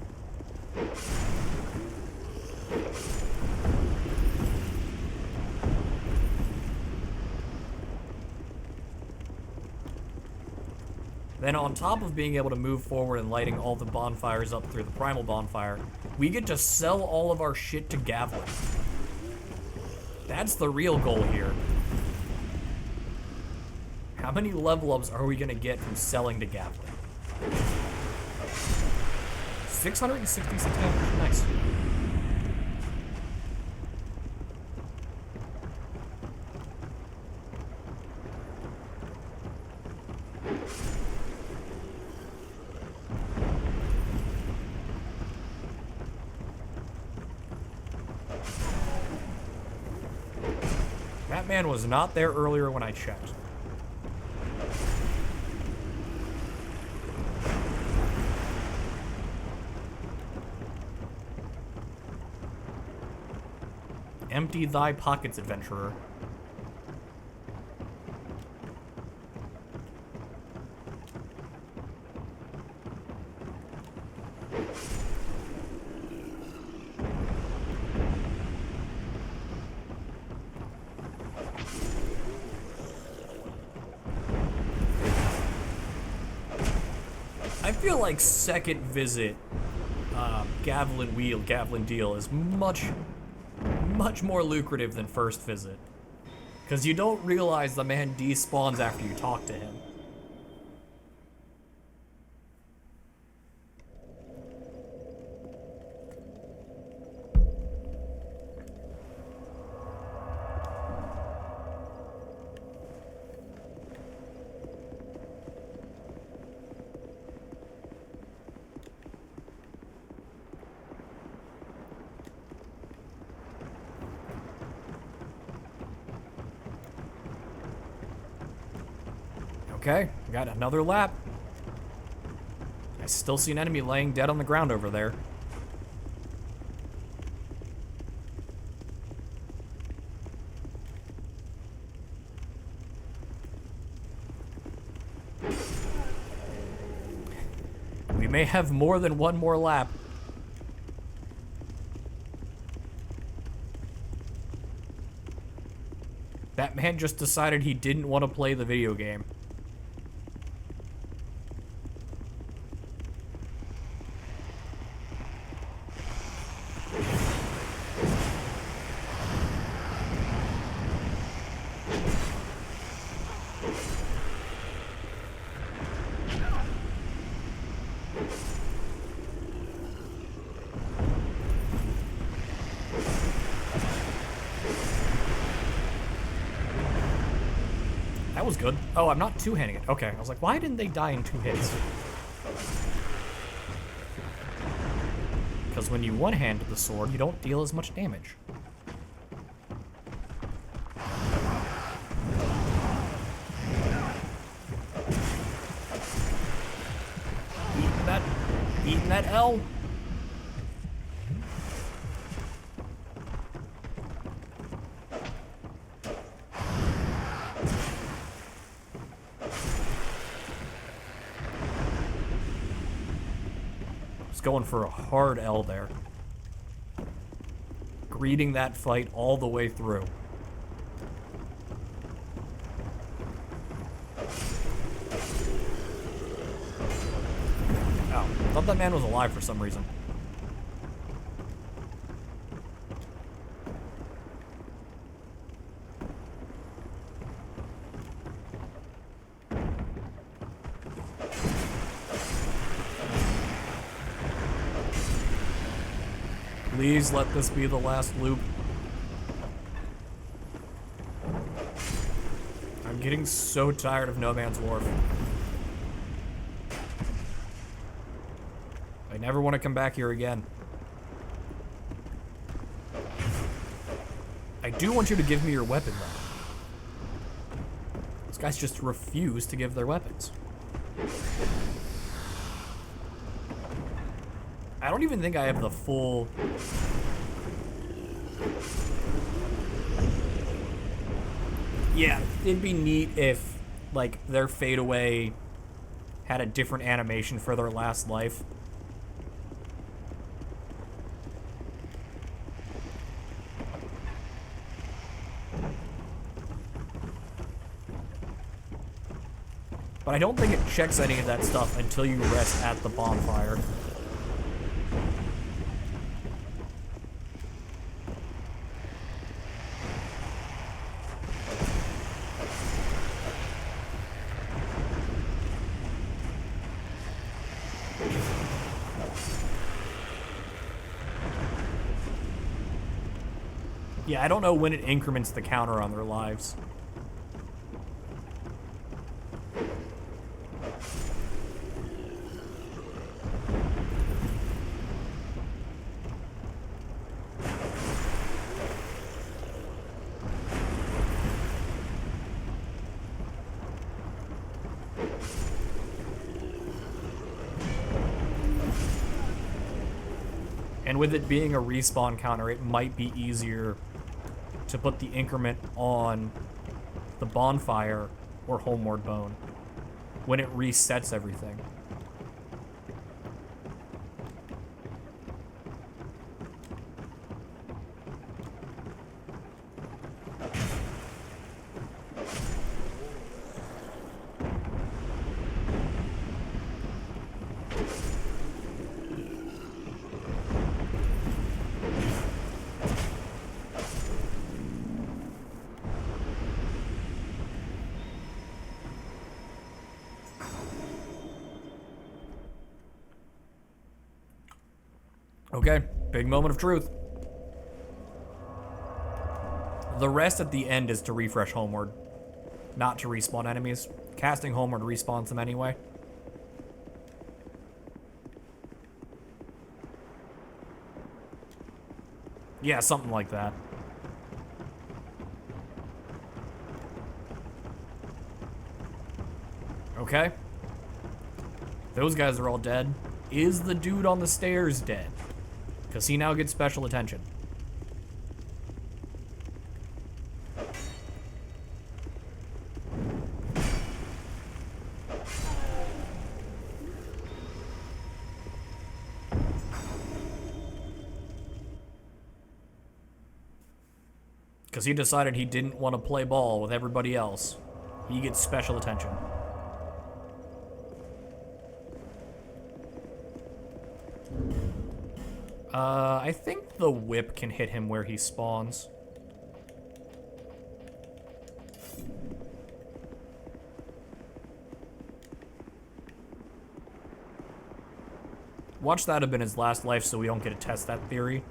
Then on top of being able to move forward and lighting all the bonfires up through the primal bonfire, we get to sell all of our shit to Gavlin. That's the real goal here. How many level ups are we gonna get from selling to Gavlin? 666 damage, nice. That man was not there earlier when I checked. Empty thy pockets, adventurer. I feel like second visit, Gavlin Deal is much more lucrative than first visit. Because you don't realize the man despawns after you talk to him. Okay, we got another lap. I still see an enemy laying dead on the ground over there. We may have more than one more lap. That man just decided he didn't want to play the video game. That was good. Oh, I'm not two-handing it. Okay, I was like, why didn't they die in 2 hits? Because when you one-hand the sword, you don't deal as much damage. Eating that L. Going for a hard L there. Greeting that fight all the way through. Oh, I thought that man was alive for some reason. Please let this be the last loop. I'm getting so tired of No Man's Wharf. I never want to come back here again. I do want you to give me your weapon, though. These guys just refuse to give their weapons. I don't even think I have the full... Yeah, it'd be neat if, like, their fade away had a different animation for their last life. But I don't think it checks any of that stuff until you rest at the bonfire. Yeah, I don't know when it increments the counter on their lives. And with it being a respawn counter, it might be easier to put the increment on the bonfire or Homeward Bone when it resets everything. Okay, big moment of truth. The rest at the end is to refresh Homeward, not to respawn enemies. Casting Homeward respawns them anyway. Yeah, something like that. Okay. Those guys are all dead. Is the dude on the stairs dead? Because he now gets special attention. Because he decided he didn't want to play ball with everybody else. He gets special attention. I think the whip can hit him where he spawns. Watch that have been his last life so we don't get to test that theory.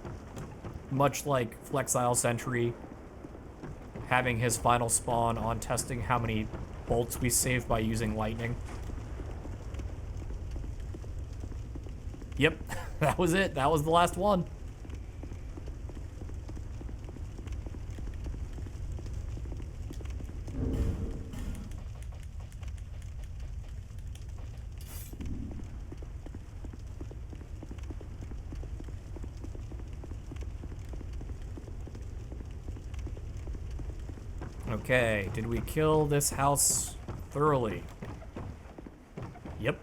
Much like Flexile Sentry having his final spawn on testing how many bolts we save by using lightning. Yep, that was it. That was the last one. Okay, did we kill this house thoroughly? Yep.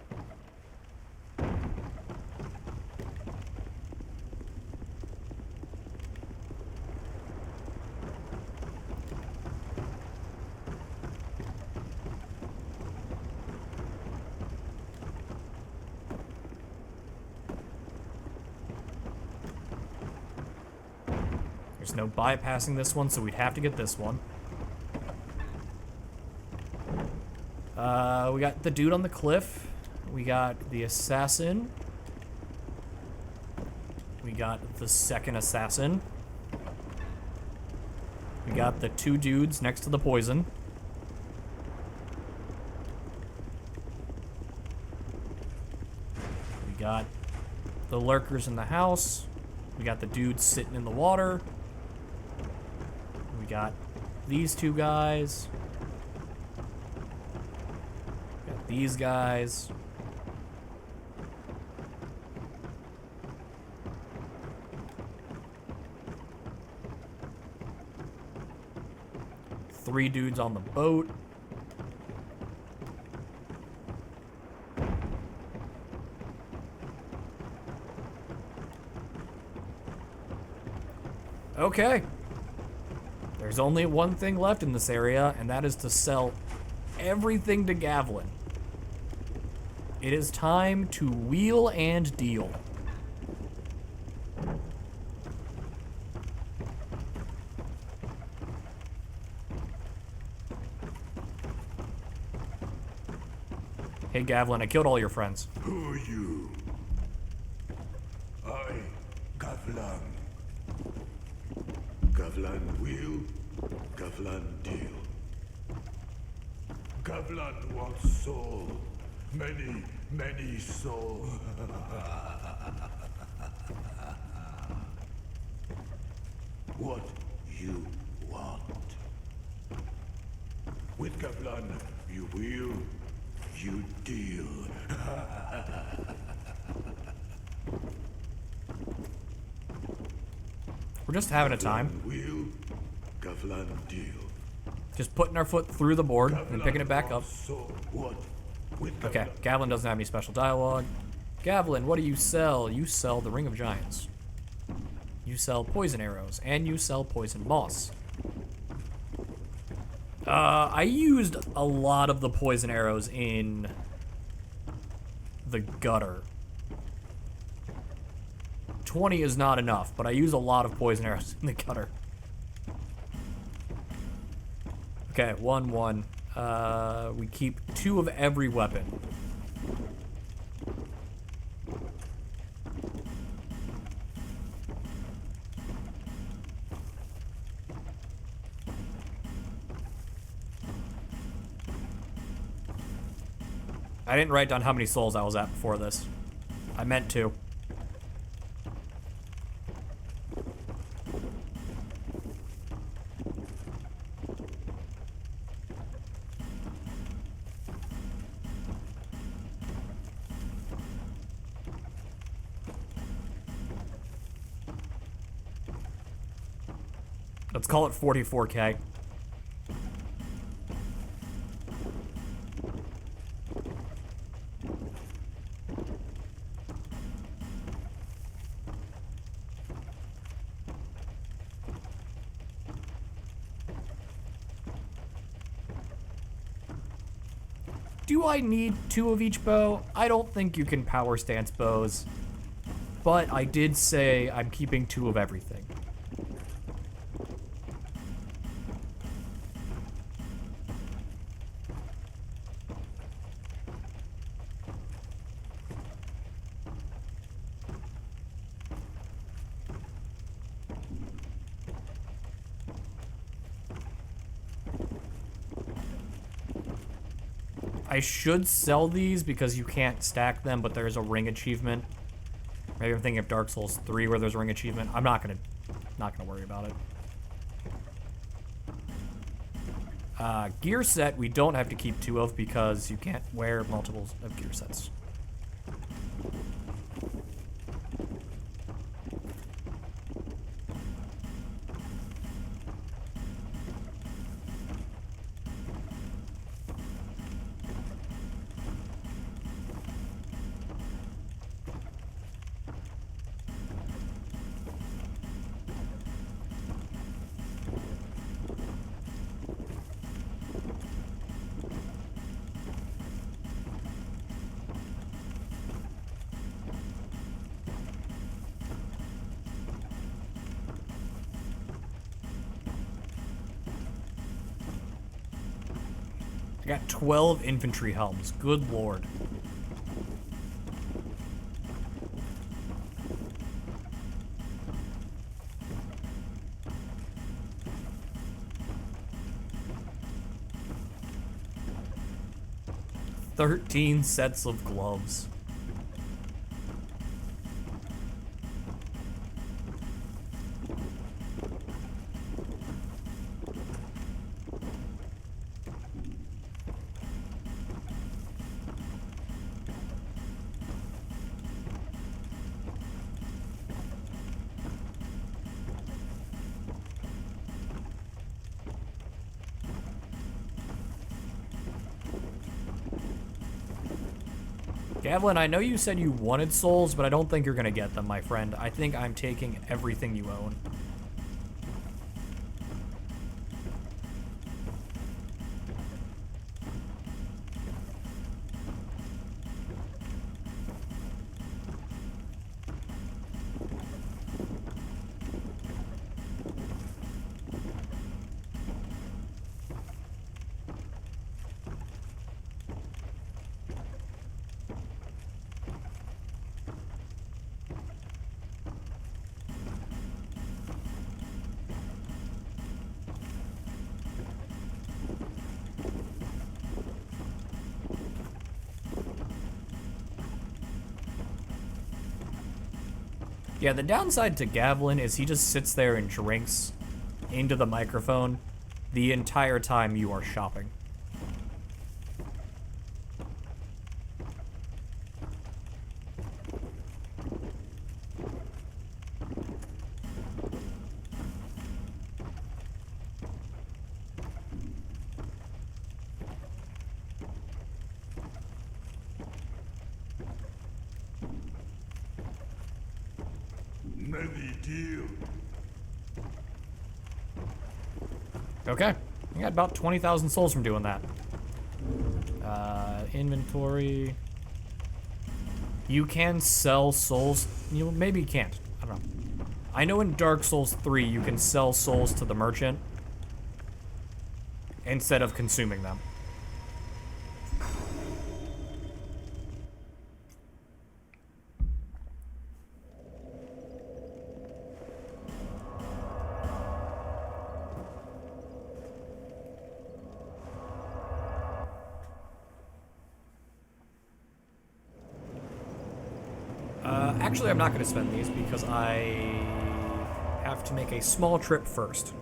There's no bypassing this one, so we'd have to get this one. We got the dude on the cliff. We got the assassin. We got the second assassin. We got the two dudes next to the poison. We got the lurkers in the house. We got the dudes sitting in the water. We got these two guys. Got these guys. Three dudes on the boat. Okay. There's only one thing left in this area, and that is to sell everything to Gavlin. It is time to wheel and deal. Hey, Gavlin, I killed all your friends. Who are you? I, Gavlan. Gavlan wheel, Gavlan deal. Gavlan wants soul. Many, many souls. What you want? With Gavlan, you wheel, you deal. We're just having a time. Wheel, Gavlan deal. Just putting our foot through the board and picking it back up. What? With Okay, Gavlin doesn't have any special dialogue. Gavlin, what do you sell? You sell the Ring of Giants. You sell poison arrows, and you sell poison moss. I used a lot of the poison arrows in the gutter. 20 is not enough, but I use a lot of poison arrows in the gutter. Okay, 1-1. We keep 2 of every weapon. I didn't write down how many souls I was at before this. I meant to. Let's call it 44K. Do I need 2 of each bow? I don't think you can power stance bows, but I did say I'm keeping 2 of everything. I should sell these because you can't stack them, but there's a ring achievement. Maybe I'm thinking of Dark Souls 3 where there's a ring achievement. I'm not gonna worry about it. Gear set we don't have to keep 2 of because you can't wear multiples of gear sets. I got 12 infantry helms. Good lord. "13 sets of gloves." Gavlin, I know you said you wanted souls, but I don't think you're gonna get them, my friend. I think I'm taking everything you own. Yeah, the downside to Gavlin is he just sits there and drinks into the microphone the entire time you are shopping. Many deal. Okay, I got about 20,000 souls from doing that. Inventory. You can sell souls. You maybe you can't. I don't know. I know in Dark Souls 3 you can sell souls to the merchant instead of consuming them. Actually, I'm not going to spend these because I have to make a small trip first.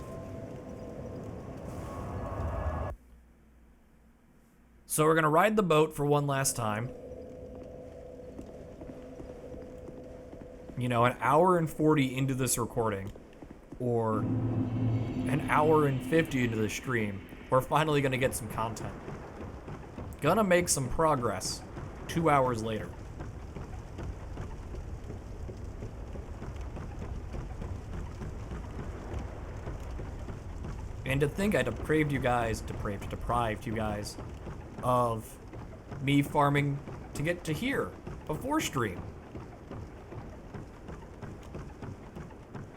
So we're going to ride the boat for one last time. You know, an hour and 40 into this recording, or an hour and 50 into the stream, we're finally going to get some content. Gonna make some progress 2 hours later. And to think I deprived you guys of me farming to get to here before stream.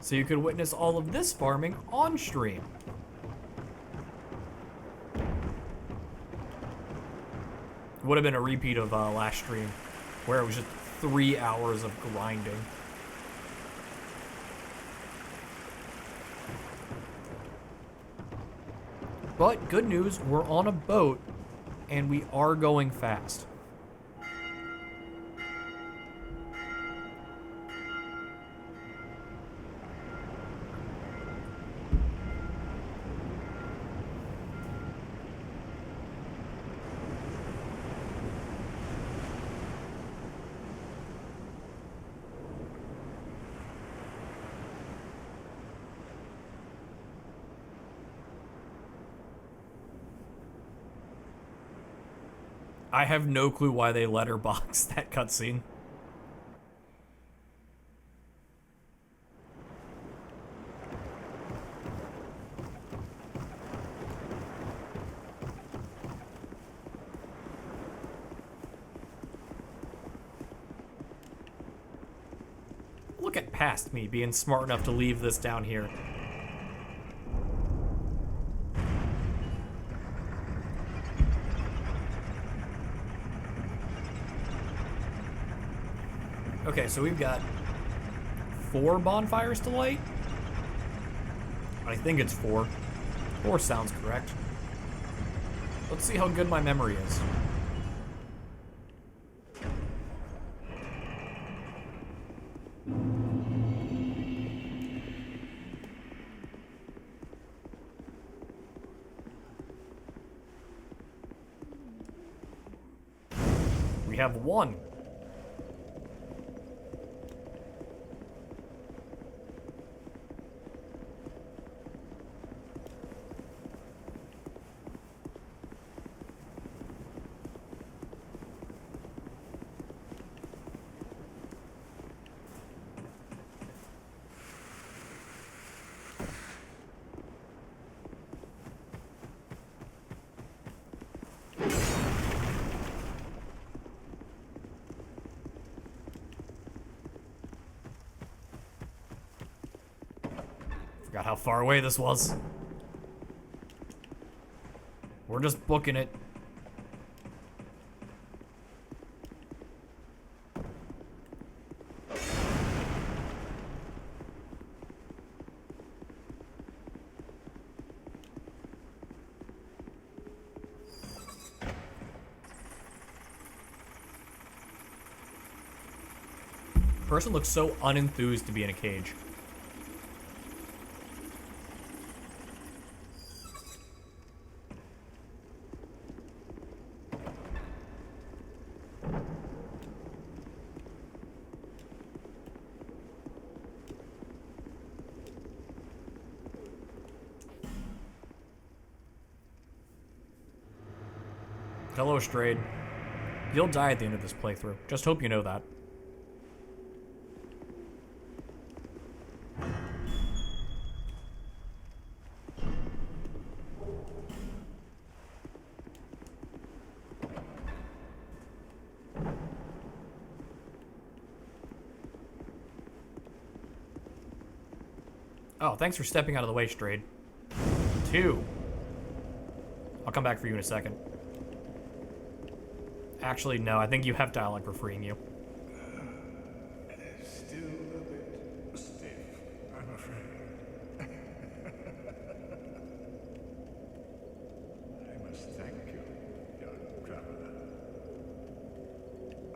So you could witness all of this farming on stream. Would have been a repeat of last stream, where it was just 3 hours of grinding. But good news, we're on a boat, and we are going fast. I have no clue why they letterbox that cutscene. Look at past me being smart enough to leave this down here. Okay, so we've got 4 bonfires to light. I think it's 4. 4 sounds correct. Let's see how good my memory is. We have 1. Forgot how far away this was. We're just booking it. person looks so unenthused to be in a cage. Hello, Strayed. You'll die at the end of this playthrough. Just hope you know that. Oh, thanks for stepping out of the way, Strayed. 2. I'll come back for you in a second. Actually, no, I think you have dialogue for freeing you. Still a bit stiff, I'm afraid. I must thank you, young traveler.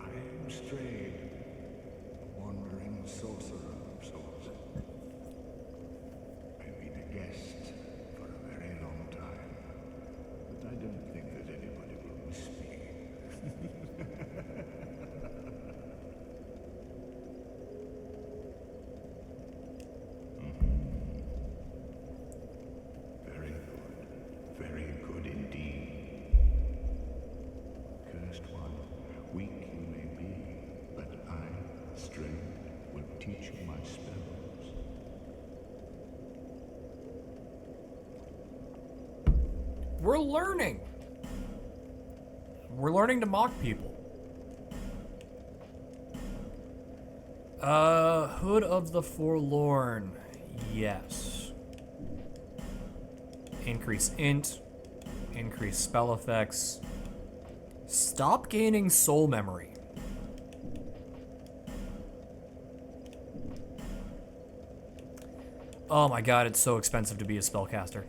I am Strayed, a wandering sorcerer of sorts. I've been a guest for a very long time, but I don't think that anybody will miss me. Very good indeed. Cursed one, weak you may be, but I, Strayed, will teach you my spells. We're learning. We're learning to mock people. Hood of the Forlorn. Yes. Increase int. Increase spell effects. Stop gaining soul memory. Oh my god, it's so expensive to be a spellcaster.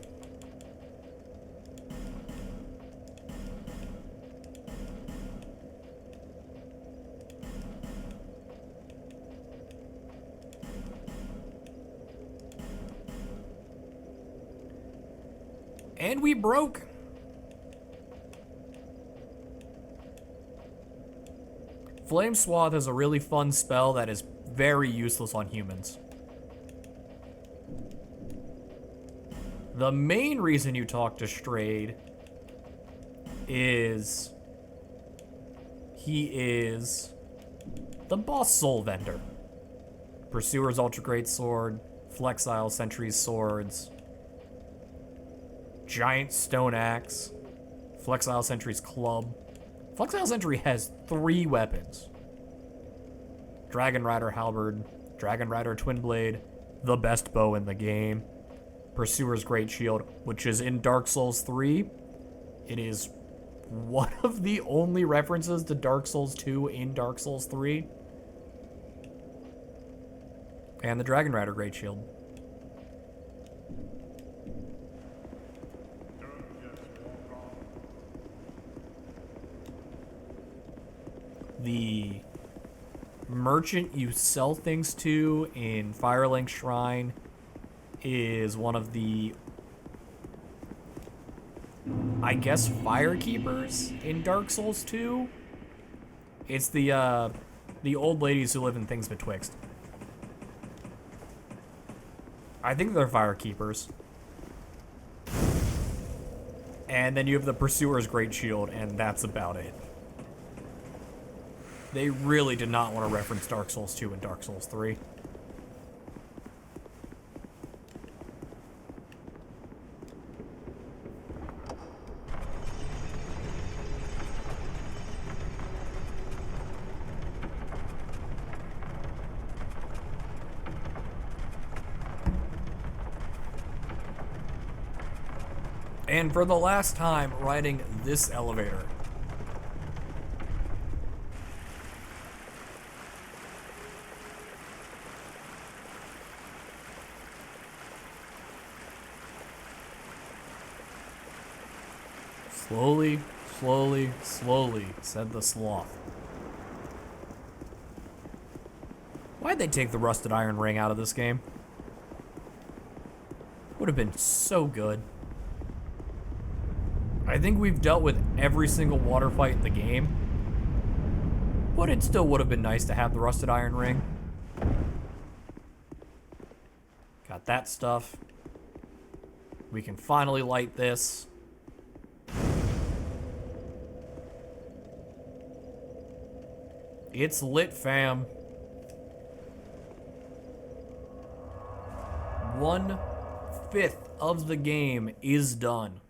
And we broke. Flame Swath is a really fun spell that is very useless on humans. The main reason you talk to Strayed is he is the boss soul vendor. Pursuer's Ultra Great Sword, Flexile Sentry's Swords, Giant Stone Axe, Flexile Sentry's Club. Flexile Sentry has 3 weapons. Dragon Rider Halberd, Dragon Rider Twin Blade, the best bow in the game, Pursuer's Great Shield, which is in Dark Souls 3. It is one of the only references to Dark Souls 2 in Dark Souls 3. And the Dragon Rider Great Shield. The merchant you sell things to in Firelink Shrine is one of the, I guess, Firekeepers in Dark Souls 2. It's the old ladies who live in Things Betwixt. I think they're Firekeepers. And then you have the Pursuer's Great Shield, and that's about it. They really did not want to reference Dark Souls 2 and Dark Souls 3. And for the last time, riding this elevator. Slowly, slowly, slowly, said the sloth. Why'd they take the rusted iron ring out of this game? Would have been so good. I think we've dealt with every single water fight in the game. But it still would have been nice to have the rusted iron ring. Got that stuff. We can finally light this. It's lit, fam. 1/5 of the game is done.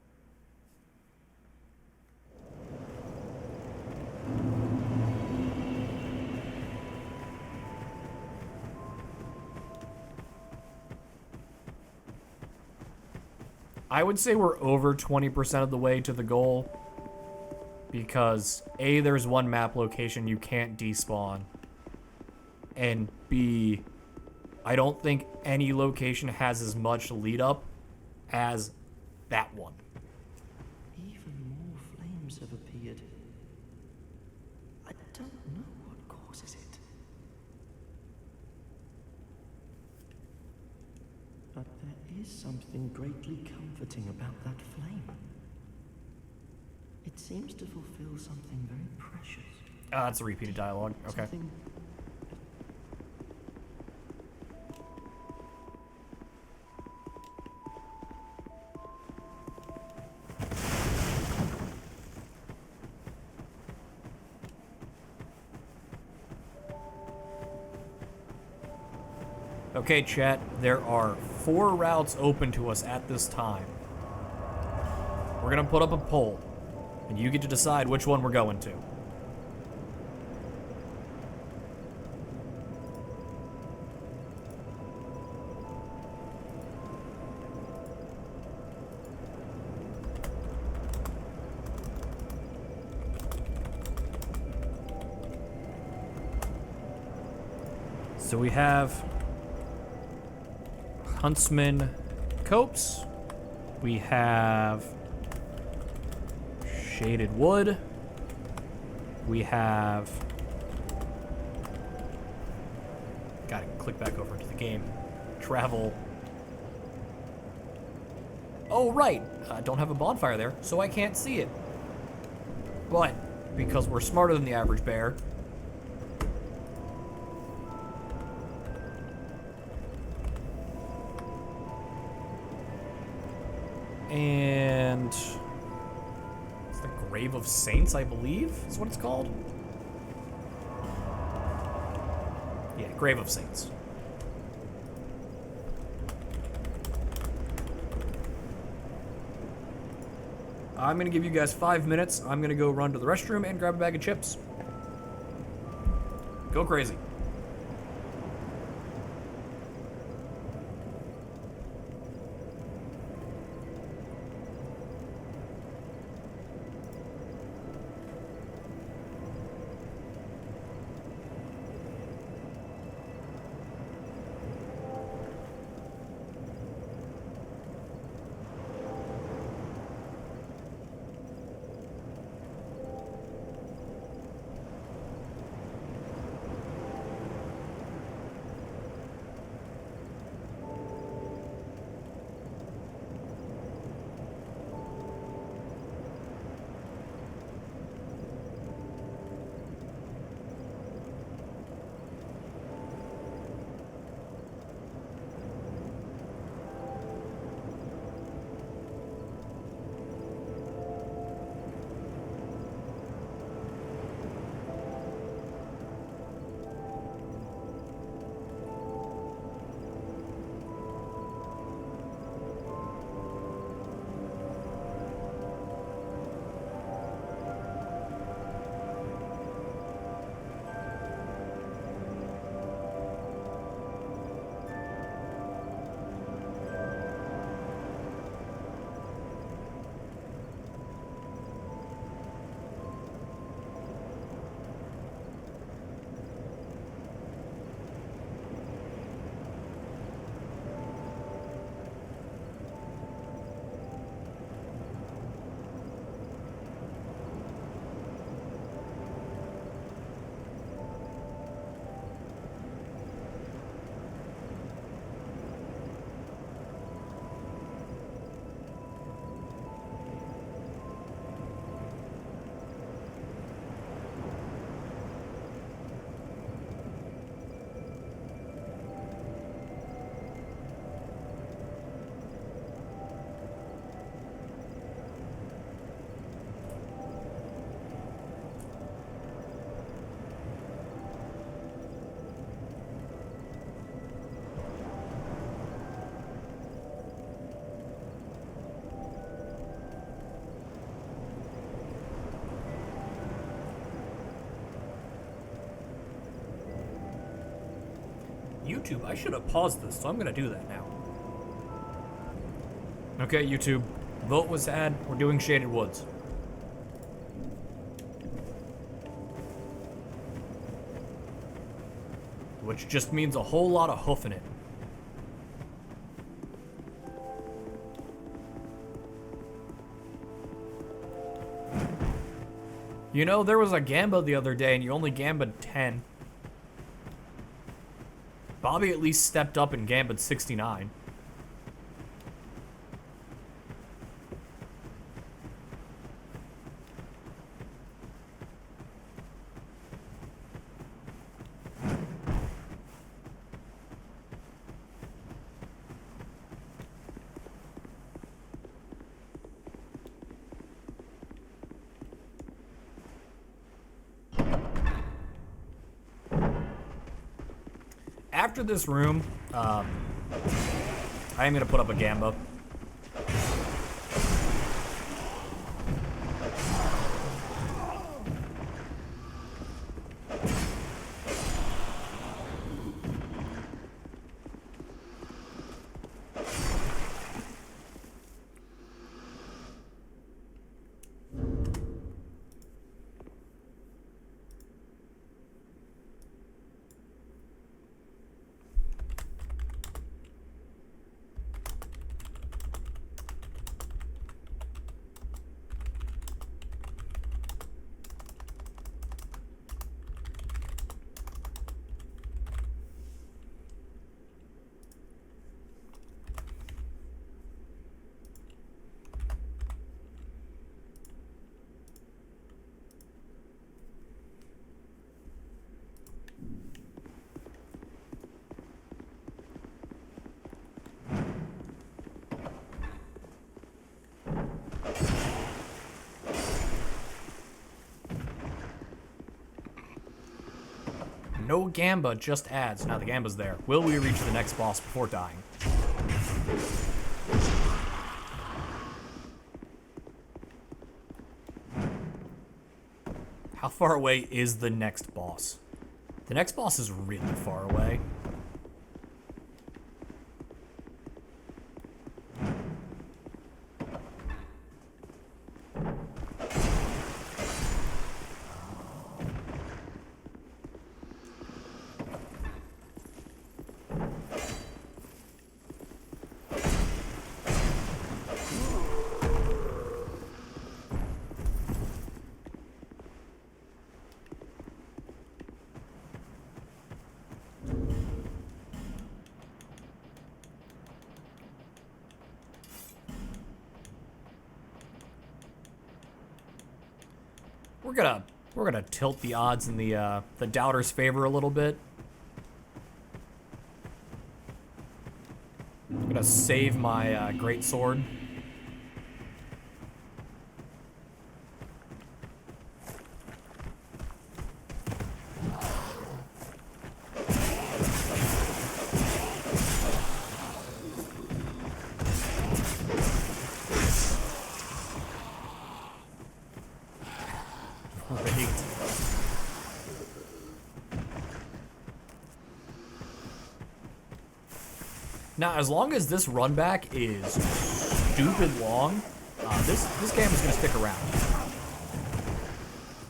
I would say we're over 20% of the way to the goal. Because A, there's one map location you can't despawn. And B, I don't think any location has as much lead up as that one. Even more flames have appeared. I don't know what causes it. But there is something greatly comforting about that flame. It seems to fulfill something very precious. Ah, that's a repeated dialogue. Okay. Something Okay, chat, there are 4 routes open to us at this time. We're gonna put up a poll, and you get to decide which one we're going to. So we have Huntsman Copse. We have Shaded Wood. We have... Gotta click back over into the game. Travel. Oh, right. I don't have a bonfire there, so I can't see it. But, because we're smarter than the average bear, and it's the Grave of Saints, I believe, is what it's called. Yeah, Grave of Saints. I'm gonna give you guys 5 minutes. I'm gonna go run to the restroom and grab a bag of chips. Go crazy. YouTube, I should have paused this, so I'm gonna do that now. Okay, YouTube. Vote was had. We're doing Shaded Woods. Which just means a whole lot of hoofing it. You know, there was a Gamba the other day and you only Gamba'd 10. Bobby at least stepped up and Gamba'd 69. After this room, I am going to put up a Gamba. No Gamba, just adds. Now the Gamba's there. Will we reach the next boss before dying? How far away is the next boss? The next boss is really far away. We're gonna tilt the odds in the doubter's favor a little bit. I'm gonna save my great sword. Now, as long as this run back is stupid long, this game is going to stick around.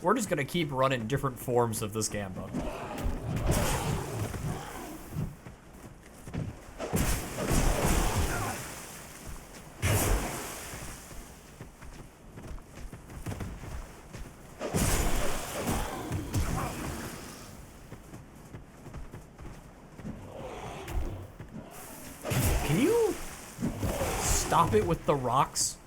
We're just going to keep running different forms of this Gamba. Can you stop it with the rocks?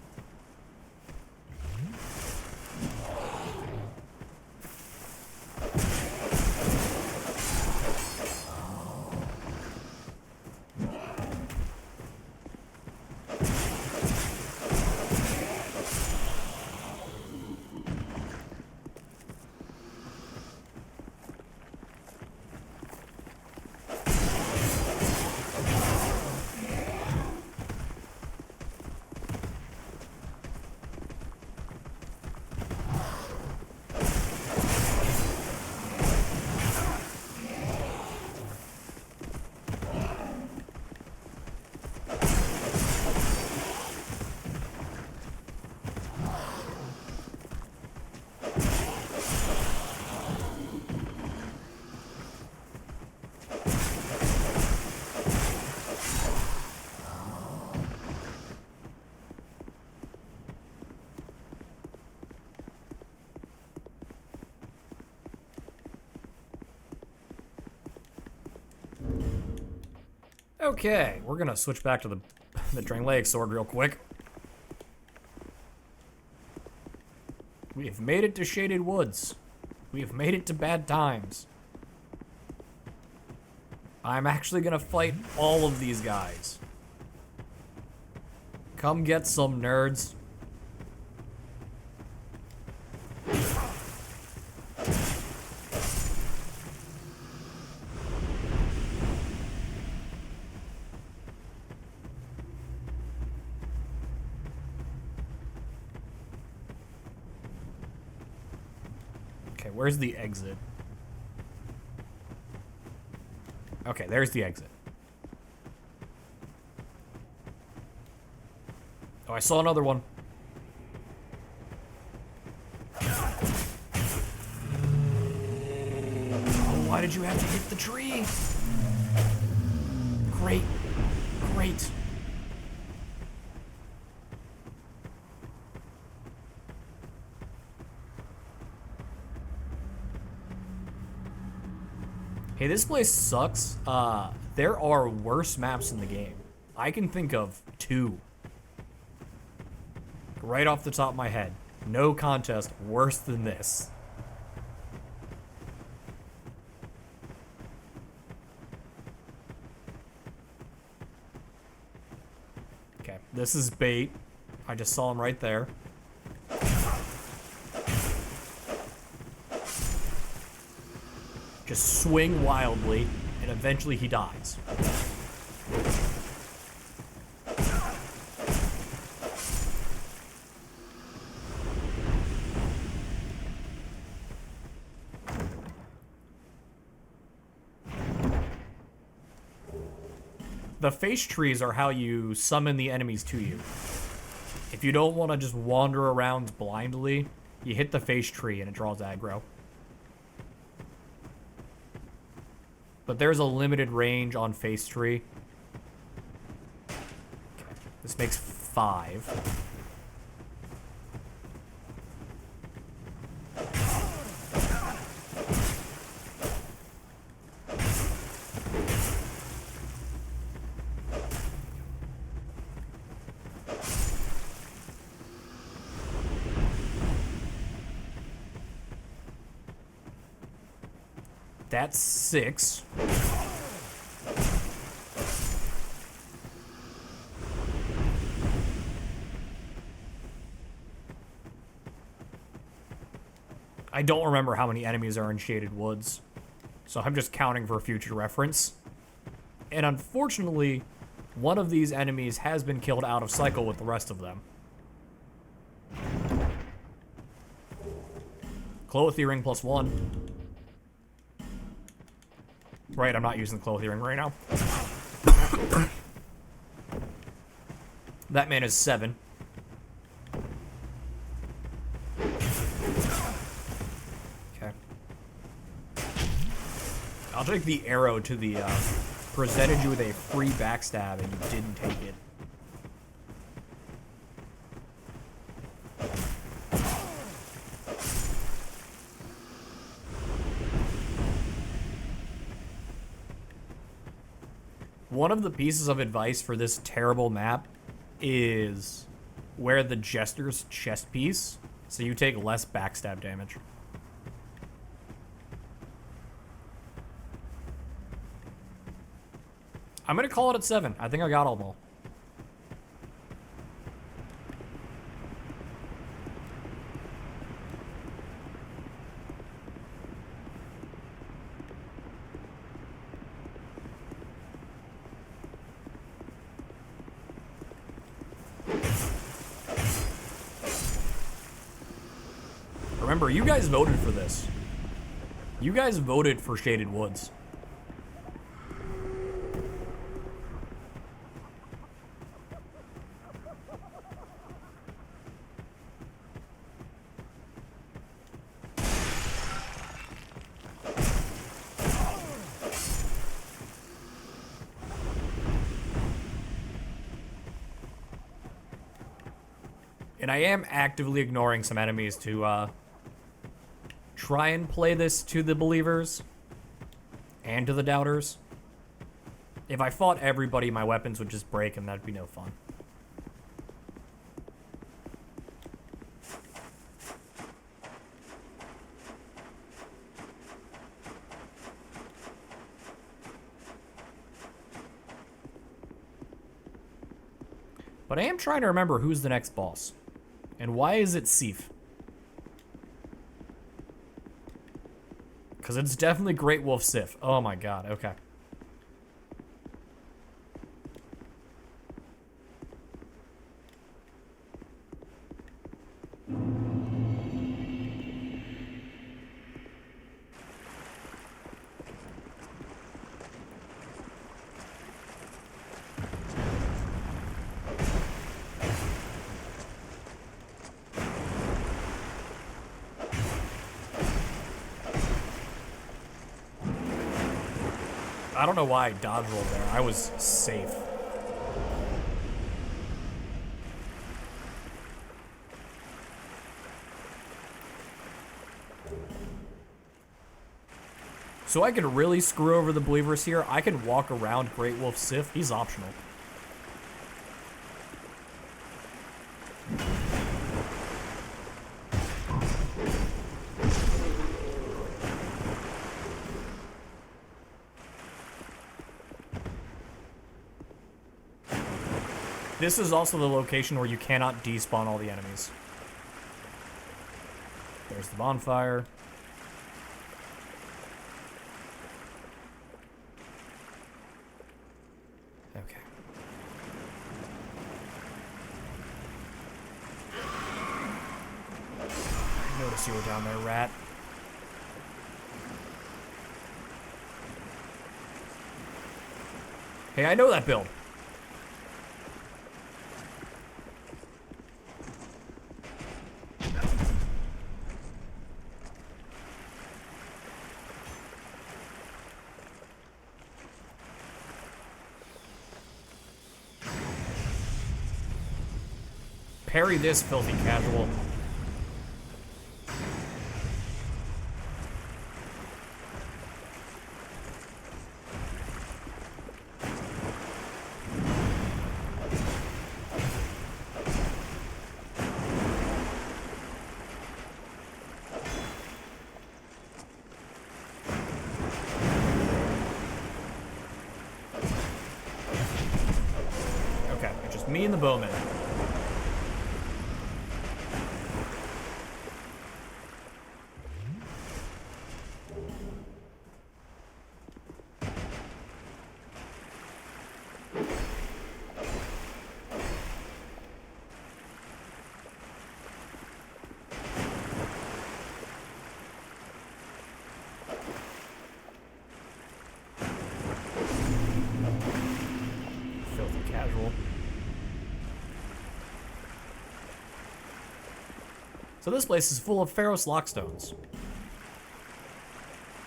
Okay, we're gonna switch back to the Drangleic sword real quick. We have made it to Shaded Woods. We have made it to bad times. I'm actually gonna fight all of these guys. Come get some, nerds. Okay, where's the exit? Okay, there's the exit. Oh, I saw another one. Oh, why did you have to hit the tree? Great. Great. Hey, this place sucks. There are worse maps in the game. I can think of 2. Right off the top of my head. No contest worse than this. Okay, this is bait. I just saw him right there. Just swing wildly, and eventually he dies. The face trees are how you summon the enemies to you. If you don't want to just wander around blindly, you hit the face tree and it draws aggro. But there's a limited range on face tree. Okay. This makes 5. That's 6. I don't remember how many enemies are in Shaded Woods, so I'm just counting for future reference. And unfortunately, one of these enemies has been killed out of cycle with the rest of them. Clothy ring +1. Right, I'm not using the Clothy ring right now. That man is 7. Okay. I'll take the arrow to the, presented you with a free backstab and you didn't take it. One of the pieces of advice for this terrible map is wear the Jester's chest piece, so you take less backstab damage. I'm gonna call it at 7. I think I got them all. Remember, you guys voted for this. You guys voted for Shaded Woods. And I am actively ignoring some enemies to, try and play this to the believers and to the doubters. If I fought everybody, my weapons would just break and that'd be no fun. But I am trying to remember who's the next boss. And why is it Sif? Because it's definitely Great Wolf Sif. Oh my god, okay. I don't know why I dodge rolled there. I was safe. So I could really screw over the believers here. I can walk around Great Wolf Sif. He's optional. This is also the location where you cannot despawn all the enemies. There's the bonfire. Okay. I noticed you were down there, rat. Hey, I know that build. Parry this, filthy casual. Okay, it's just me and the bowman. So this place is full of Pharos lockstones.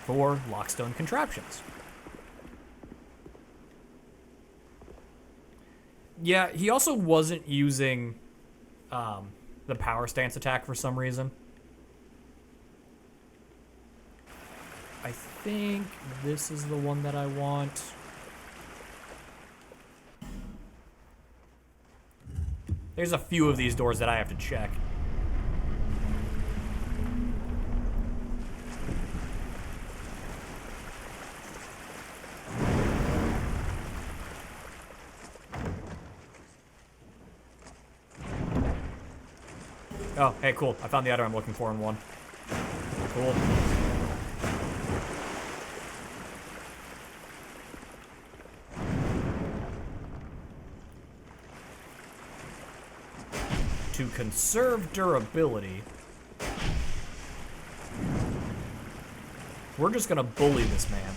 4 lockstone contraptions. Yeah, he also wasn't using the power stance attack for some reason. I think this is the one that I want. There's a few of these doors that I have to check. Oh, hey, cool. I found the item I'm looking for in one. Cool. To conserve durability, we're just gonna bully this man.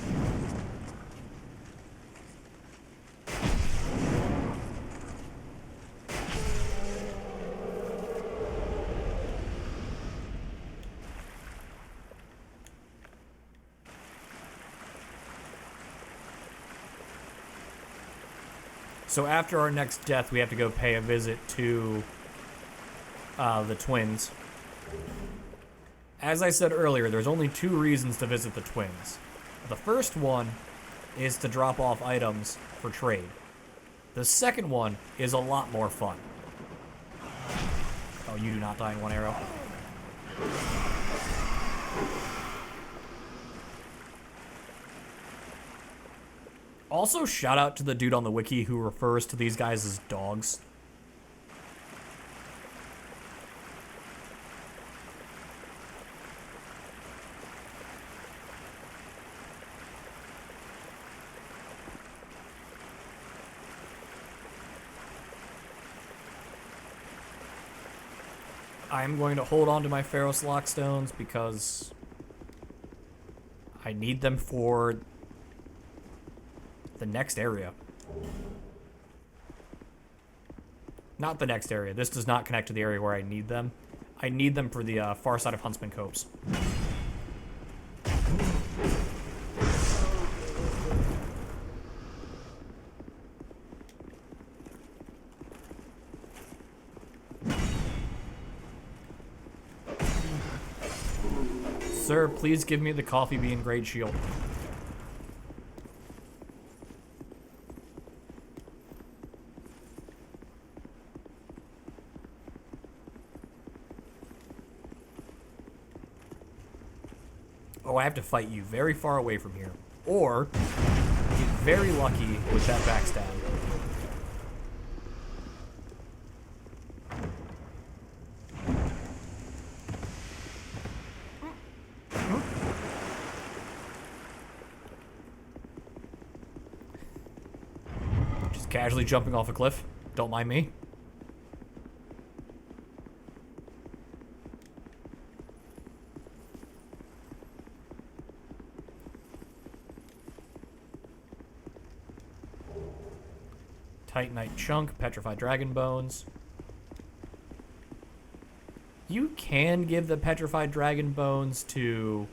So after our next death, we have to go pay a visit to the twins. As I said earlier, there's only 2 reasons to visit the twins. The first one is to drop off items for trade. The second one is a lot more fun. Oh, you do not die in one arrow. Also, shout out to the dude on the wiki who refers to these guys as dogs. I'm going to hold on to my Pharos Lockstones because I need them for the next area. Not the next area. This does not connect to the area where I need them. I need them for the far side of Huntsman Copse. Sir, please give me the coffee bean great shield. Oh, I have to fight you very far away from here. Or get very lucky with that backstab. Just casually jumping off a cliff. Don't mind me. Titanite chunk, petrified dragon bones. You can give the petrified dragon bones to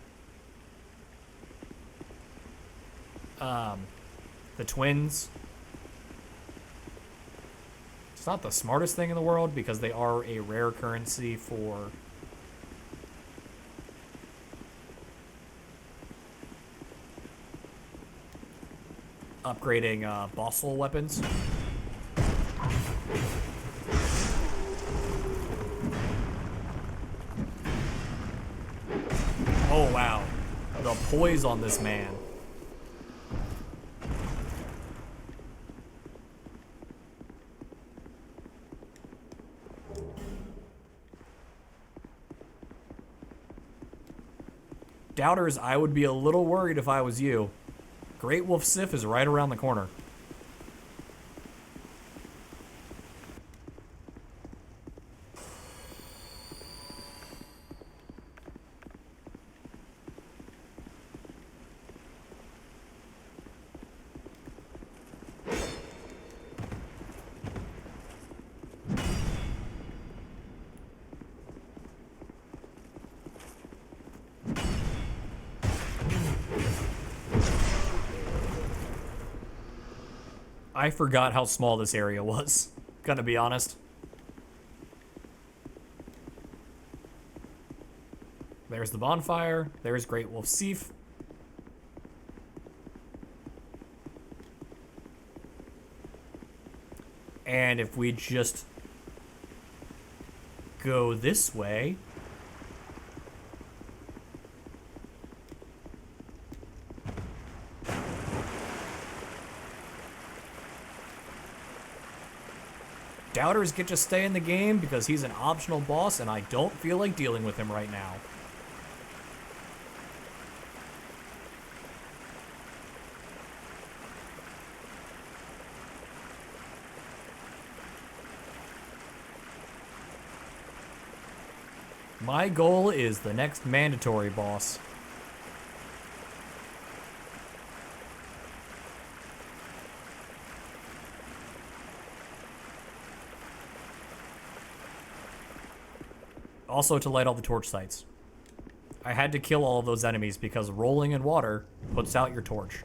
the twins. It's not the smartest thing in the world because they are a rare currency for upgrading boss soul weapons. Oh wow, the poise on this man. Doubters, I would be a little worried if I was you. Great Wolf Sif is right around the corner. I forgot how small this area was, gonna be honest. There's the bonfire, there's Great Wolf Sif. And if we just go this way, Doubters get to stay in the game because he's an optional boss and I don't feel like dealing with him right now. My goal is the next mandatory boss. Also to light all the torch sites. I had to kill all of those enemies because rolling in water puts out your torch.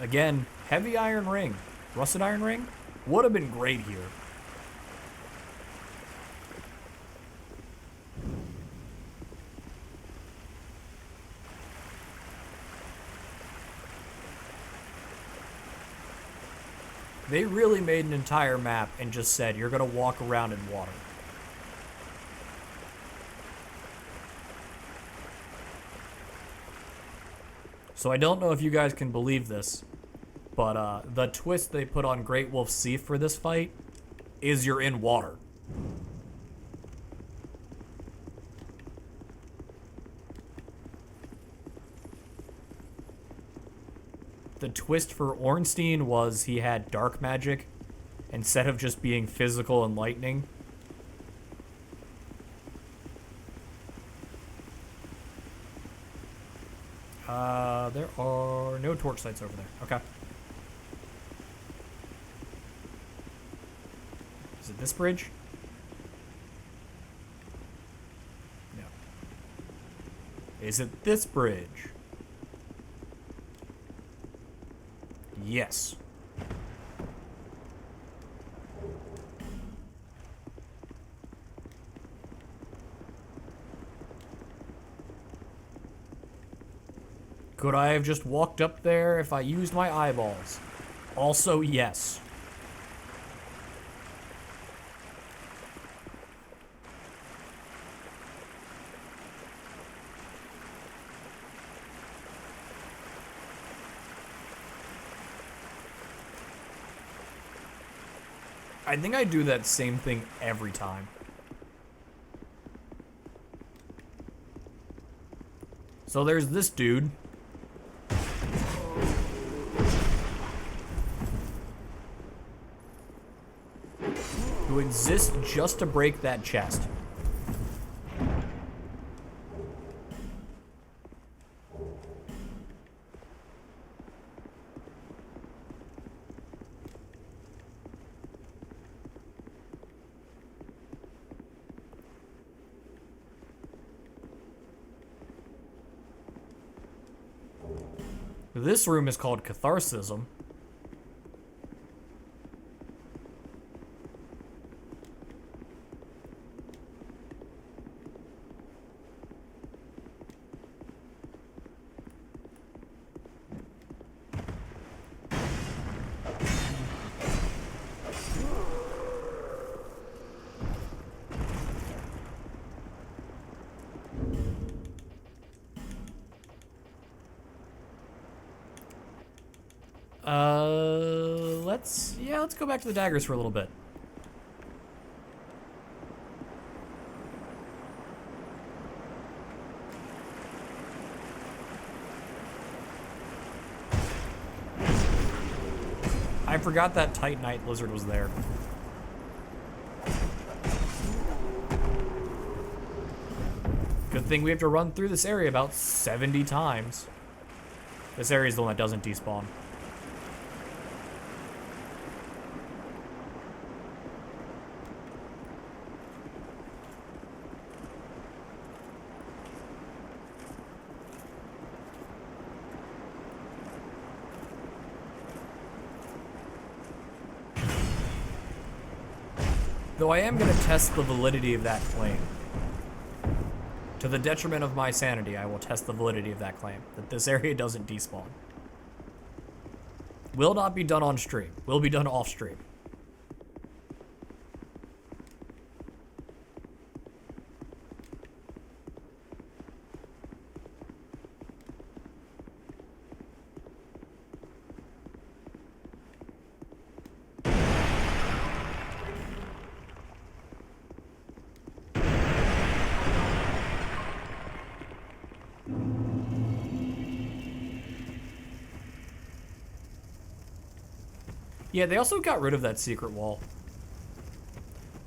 Again, heavy iron ring. Rusted iron ring? Would have been great here. They really made an entire map and just said, you're gonna walk around in water. So I don't know if you guys can believe this, but the twist they put on Great Wolf Sea for this fight is you're in water. The twist for Ornstein was he had dark magic instead of just being physical and lightning. There are no torch sites over there. Okay. Is it this bridge? No. Is it this bridge? Yes. Could I have just walked up there if I used my eyeballs? Also, yes. I think I do that same thing every time. So there's this dude. Who exists just to break that chest. This room is called Catharsism. Let's go back to the daggers for a little bit. I forgot that Titanite lizard was there. Good thing we have to run through this area about 70 times. This area is the one that doesn't despawn. Though I am going to test the validity of that claim. To the detriment of my sanity, I will test the validity of that claim, that this area doesn't despawn. Will not be done on stream. Will be done off stream. Yeah, they also got rid of that secret wall.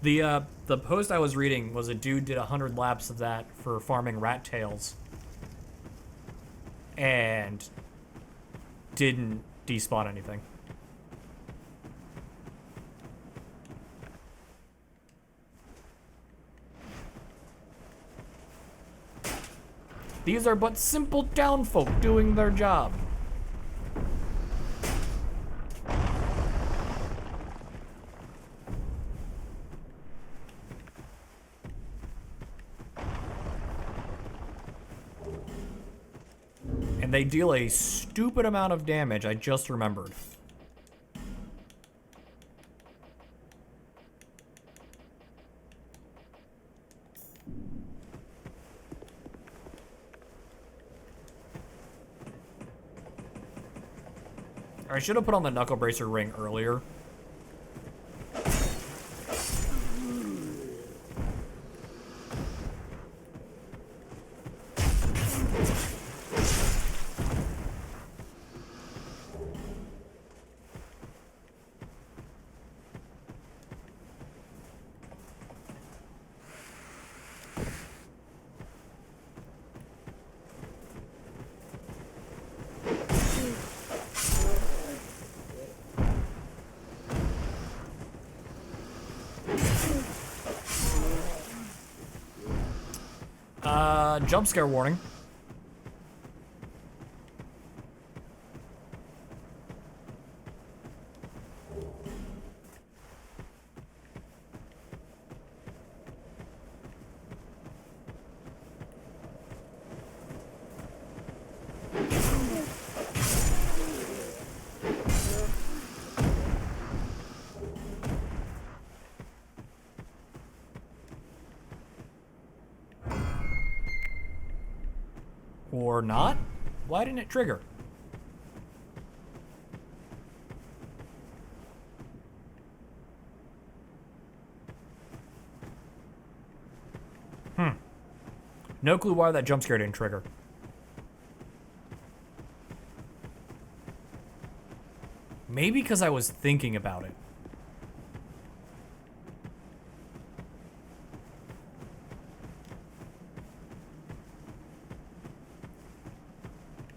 The post I was reading was a dude did 100 laps of that for farming rat tails. And didn't despawn anything. These are but simple townfolk doing their job. they deal a stupid amount of damage, I just remembered. I should have put on the knuckle bracer ring earlier. Jump scare warning. Or not? Why didn't it trigger? No clue why that jump scare didn't trigger. Maybe because I was thinking about it.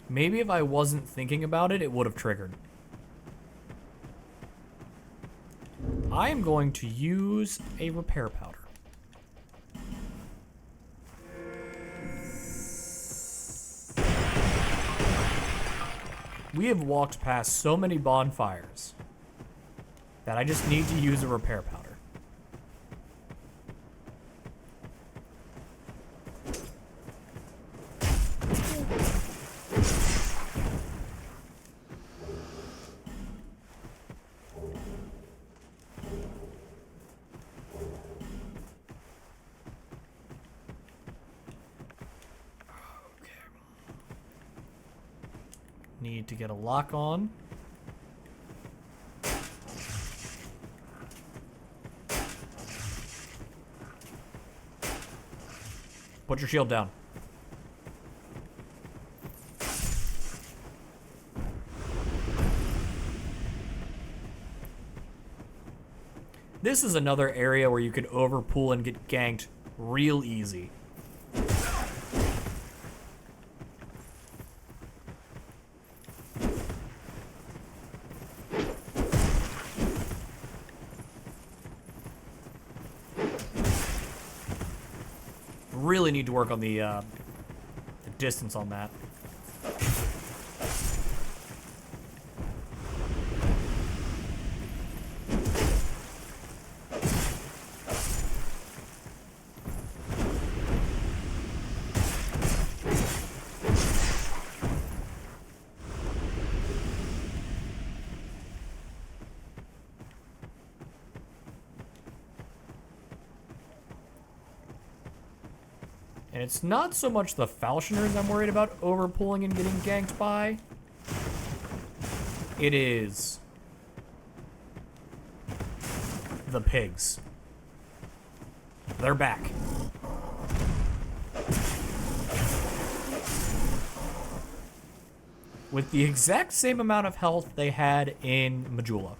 Maybe if I wasn't thinking about it, it would have triggered. I am going to use a repair powder. We have walked past so many bonfires that I just need to use a repair powder. Need to get a lock on. Put your shield down. This is another area where you could overpool and get ganked real easy. Really need to work on the distance on that. And it's not so much the Falconers I'm worried about overpulling and getting ganked by. It is the pigs. They're back. With the exact same amount of health they had in Majula.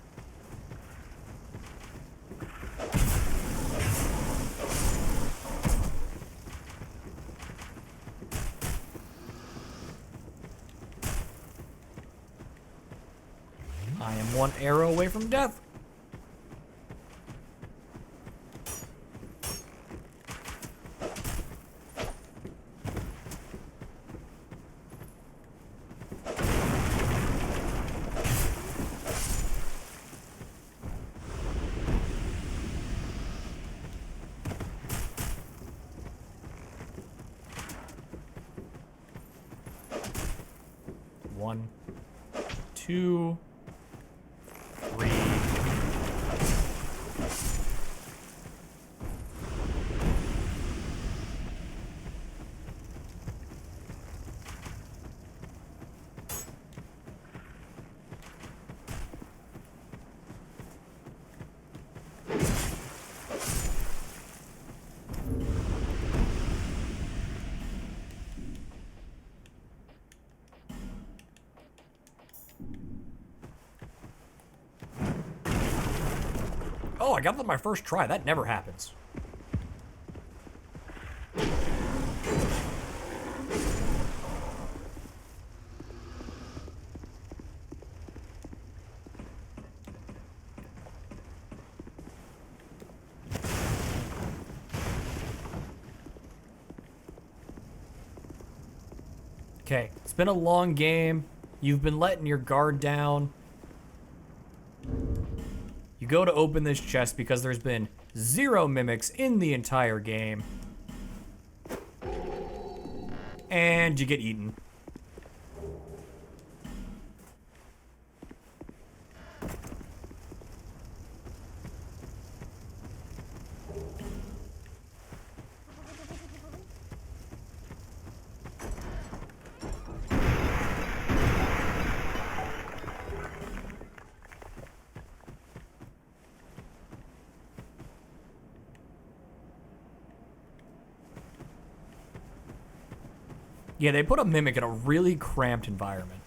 I am one arrow away from death. 1, 2, 3. Oh, I got them my first try. That never happens. Okay, it's been a long game. You've been letting your guard down. You go to open this chest because there's been 0 mimics in the entire game. And you get eaten. Yeah, they put a mimic in a really cramped environment.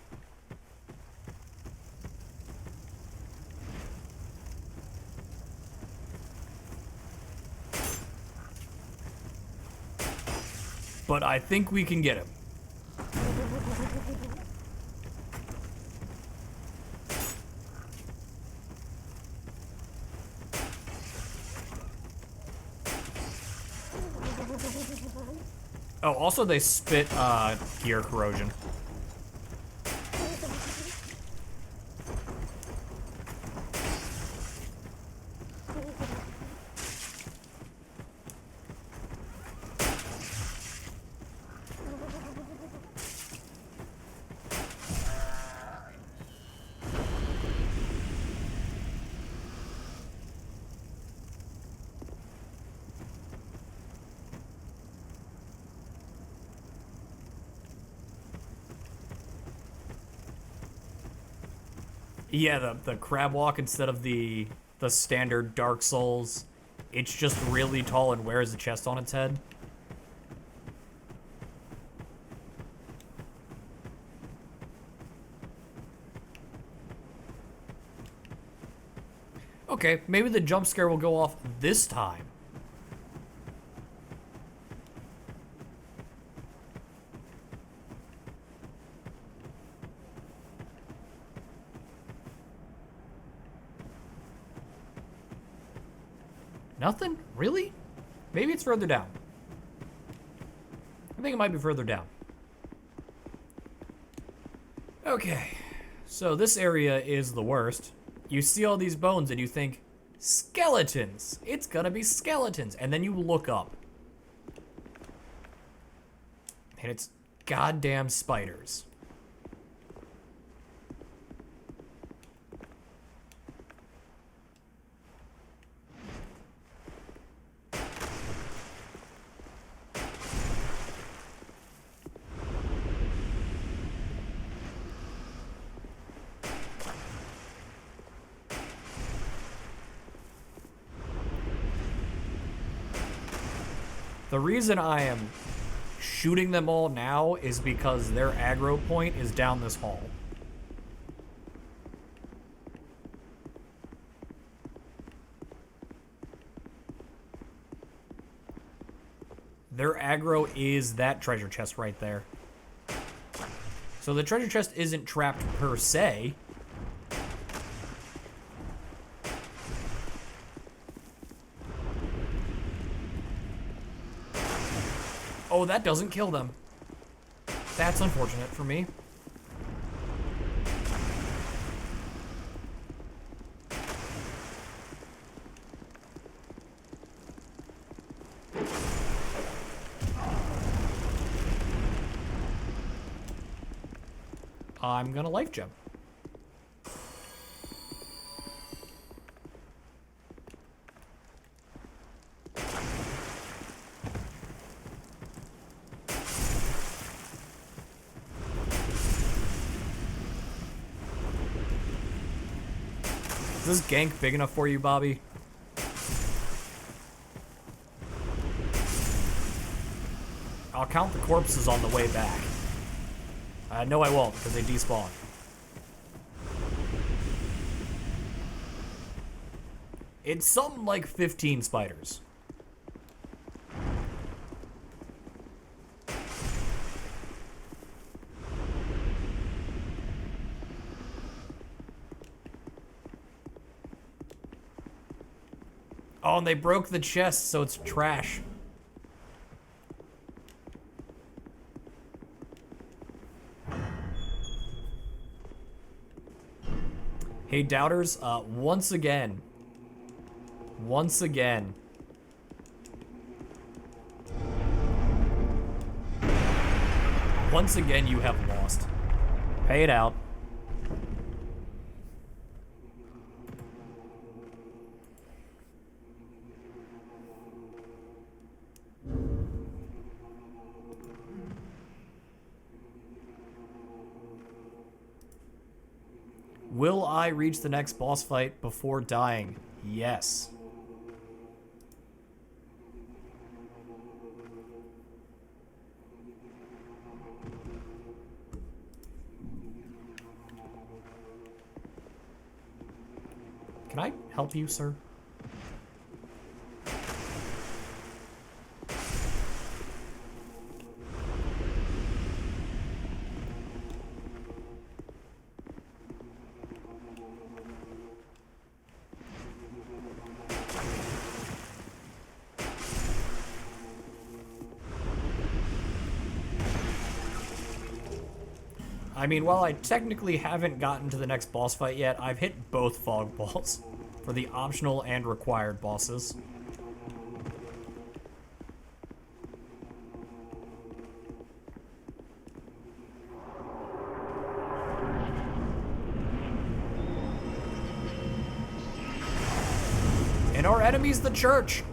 But I think we can get him. Oh, also they spit gear corrosion. Yeah, the crab walk instead of the standard Dark Souls. It's just really tall and wears a chest on its head. Okay, maybe the jump scare will go off this time. Nothing? Really? Maybe it's further down. I think it might be further down. Okay, so this area is the worst. You see all these bones and you think, skeletons! It's gonna be skeletons! And then you look up. And it's goddamn spiders. The reason I am shooting them all now is because their aggro point is down this hall. Their aggro is that treasure chest right there. So the treasure chest isn't trapped per se. Oh, that doesn't kill them. That's unfortunate for me. I'm gonna life gem. Is this gank big enough for you, Bobby? I'll count the corpses on the way back. No, I won't, because they despawn. It's something like 15 spiders. Oh, and they broke the chest, so it's trash. Hey, doubters, once again, once again, you have lost. Pay it out. Will I reach the next boss fight before dying? Yes. Can I help you, sir? I mean, while I technically haven't gotten to the next boss fight yet, I've hit both fog balls for the optional and required bosses. And our enemy's the church.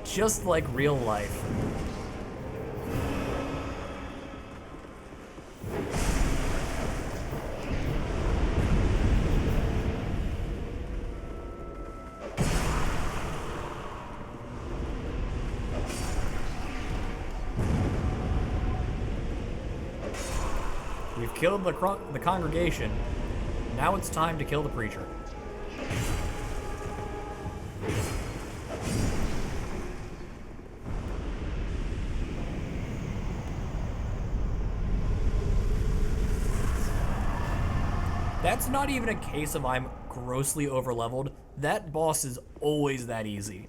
Just like real life. We've killed the congregation. Now it's time to kill the preacher. That's not even a case of I'm grossly overleveled. That boss is always that easy.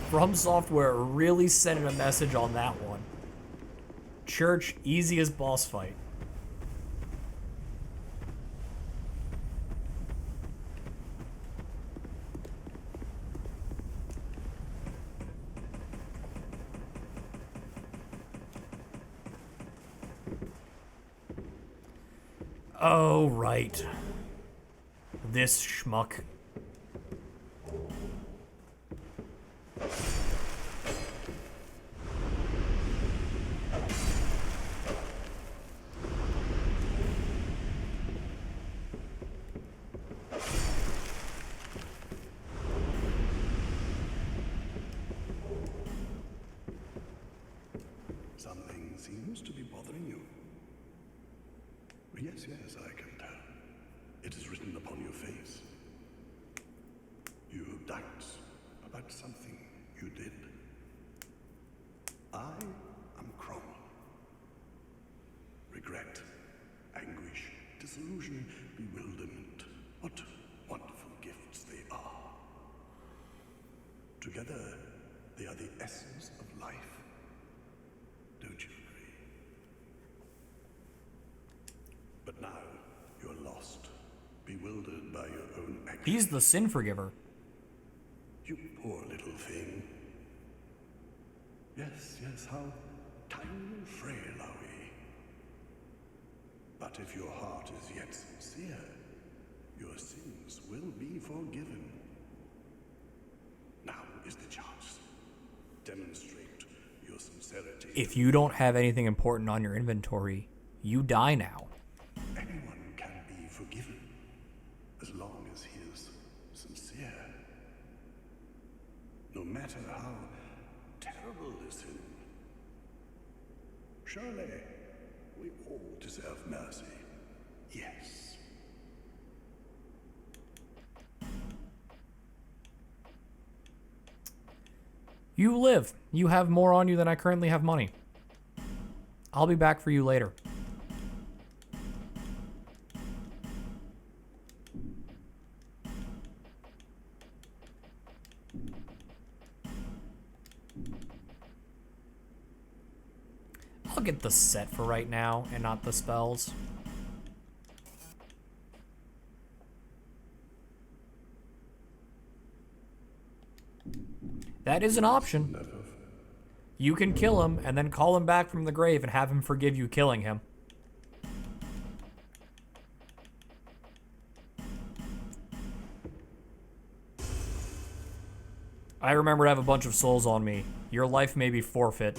From Software really sending a message on that one. Church, easiest boss fight. Oh, right. This schmuck. seems to be bothering you. Yes, yes, I can tell. It is written upon your face. You have doubts about something you did. I am Cromwell. Regret, anguish, disillusion, bewilderment. What wonderful gifts they are. Together, they are the essence of life. Don't you agree? But now, you're lost, bewildered by your own actions. He's the sin forgiver. You poor little thing. Yes, yes, how tiny and frail are we. But if your heart is yet sincere, your sins will be forgiven. Now is the chance. Demonstrate your sincerity. If you don't have anything important on your inventory, you die now. Anyone can be forgiven, as long as he is sincere. No matter how terrible the sin. Surely, we all deserve mercy. Yes. You live. You have more on you than I currently have money. I'll be back for you later. I'll get the set for right now and not the spells. That is an option. You can kill him and then call him back from the grave and have him forgive you killing him. I remember I have a bunch of souls on me. Your life may be forfeit.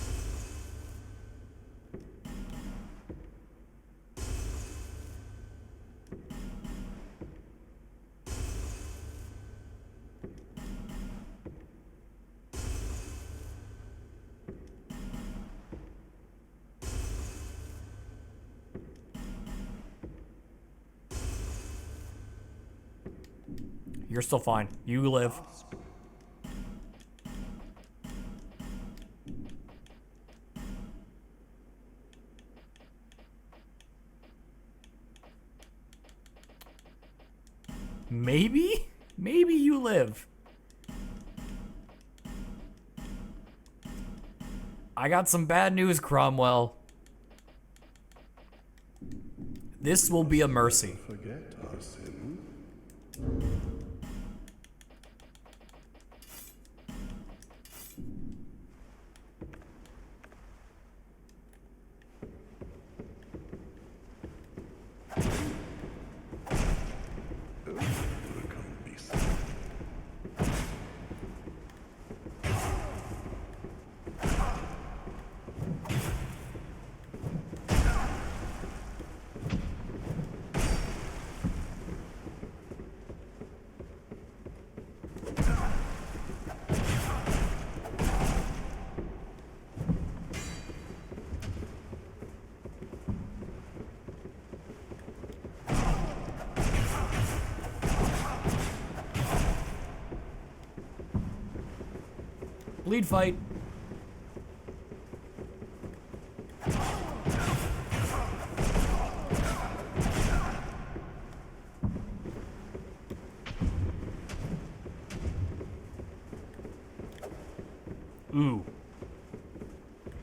You're still fine. You live. Maybe? Maybe you live. I got some bad news, Cromwell. This will be a mercy. Forget our sin. Bleed fight. Ooh.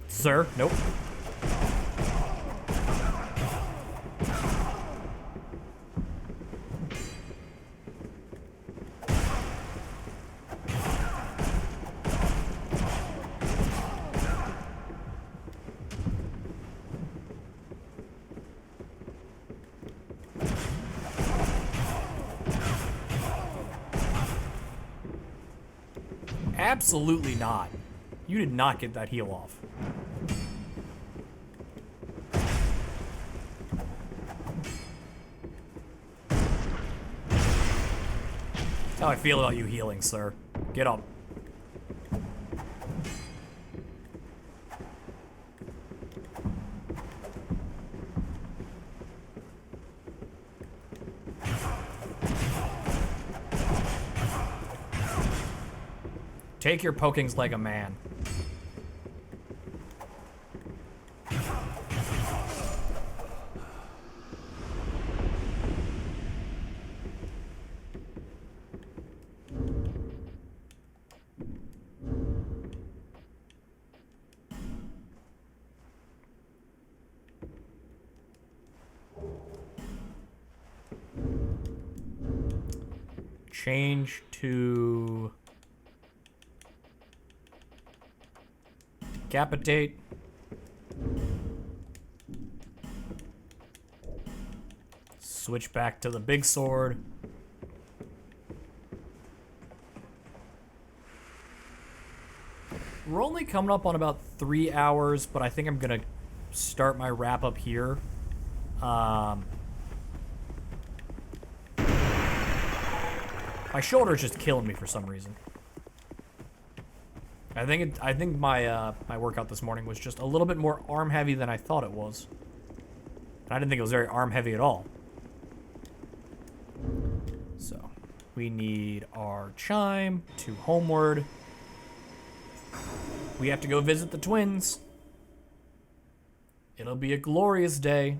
Sir, nope. Absolutely not. You did not get that heal off. That's how I feel about you healing, sir. Get up. Take your pokings like a man. Change to decapitate. Switch back to the big sword. We're only coming up on about 3 hours, but I think I'm gonna start my wrap up here. My shoulder's just killing me for some reason. I think my my workout this morning was just a little bit more arm heavy than I thought it was. And I didn't think it was very arm heavy at all. So, we need our chime to homeward. We have to go visit the twins. It'll be a glorious day.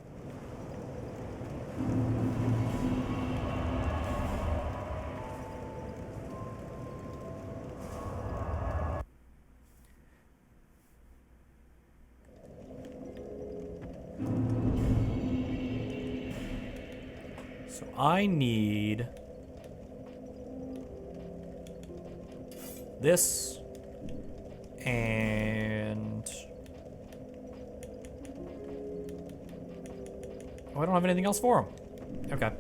So I need this and oh, I don't have anything else for him. Okay.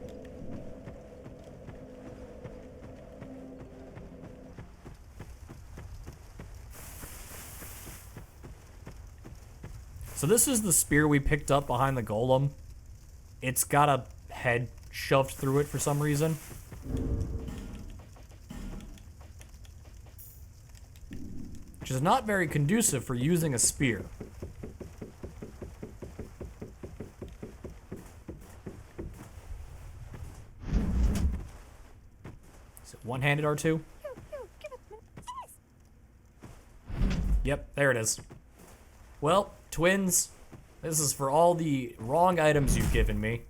So this is the spear we picked up behind the golem. It's got a head shoved through it for some reason. Which is not very conducive for using a spear. Is it one-handed R2? Yep, there it is. Well, twins, this is for all the wrong items you've given me.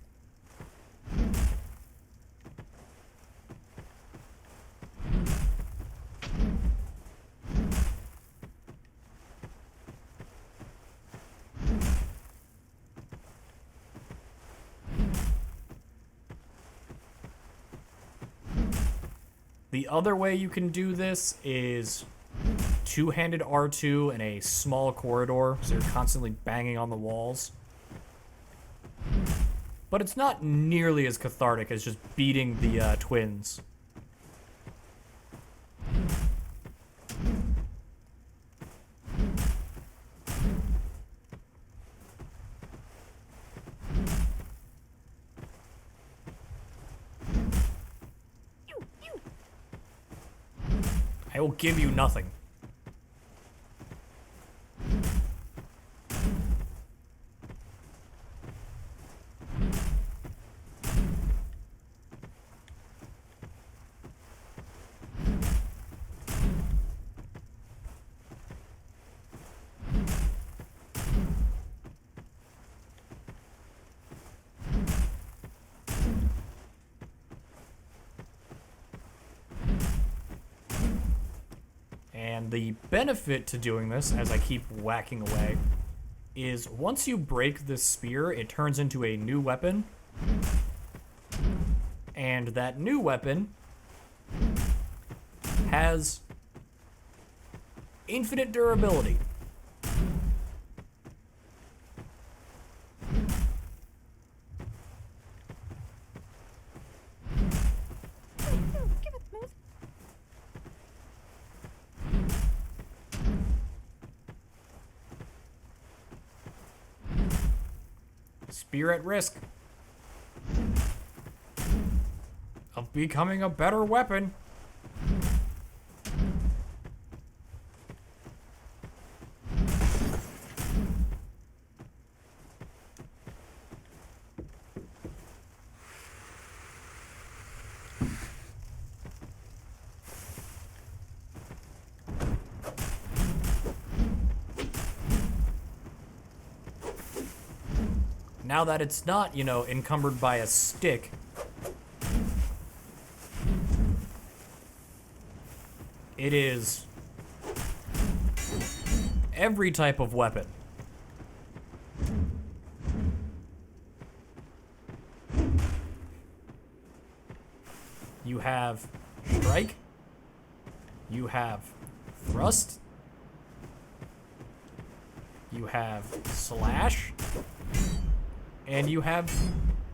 The other way you can do this is two-handed R2 in a small corridor, so you're constantly banging on the walls. But it's not nearly as cathartic as just beating the twins. I will give you nothing. And the benefit to doing this, as I keep whacking away, is once you break this spear, it turns into a new weapon. And that new weapon has infinite durability. Spear at risk of becoming a better weapon. now that it's not, you know, encumbered by a stick, it is every type of weapon. You have strike, you have thrust, you have slash, and you have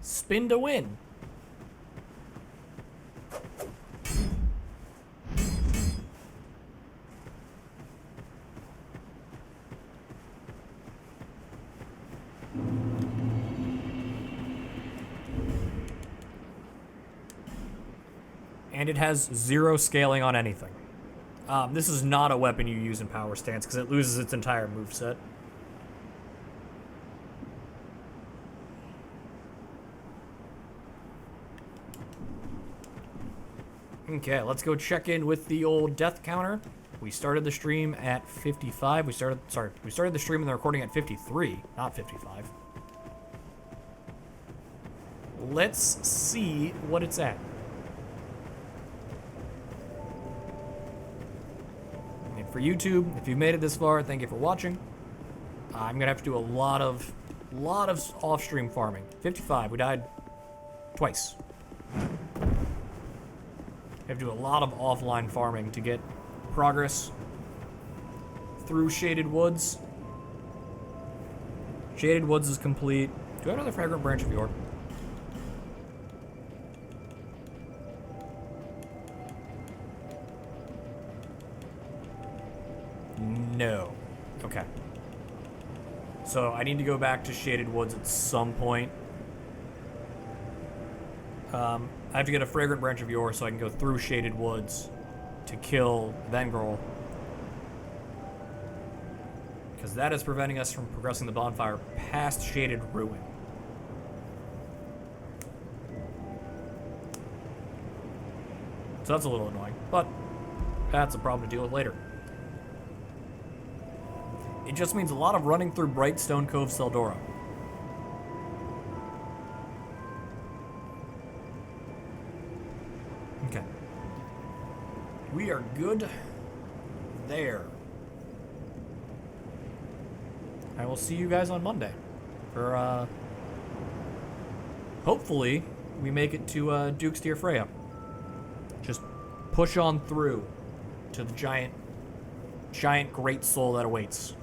spin to win. And it has 0 scaling on anything. This is not a weapon you use in power stance because it loses its entire moveset. Okay, let's go check in with the old death counter. We started the stream at 55. We started the stream and the recording at 53, not 55. Let's see what it's at. And for YouTube, if you've made it this far, thank you for watching. I'm gonna have to do a lot of off-stream farming. 55, we died twice. I have to do a lot of offline farming to get progress through Shaded Woods. Shaded Woods is complete. Do I have another fragrant branch of yore? No. Okay. So I need to go back to Shaded Woods at some point. I have to get a fragrant branch of yore so I can go through Shaded Woods to kill Vengirl. Because that is preventing us from progressing the bonfire past Shaded Ruin. So that's a little annoying, but that's a problem to deal with later. It just means a lot of running through Brightstone Cove, Seldora. Okay. We are good there. I will see you guys on Monday for, hopefully we make it to, Duke's Deer Freya. Just push on through to the giant great soul that awaits.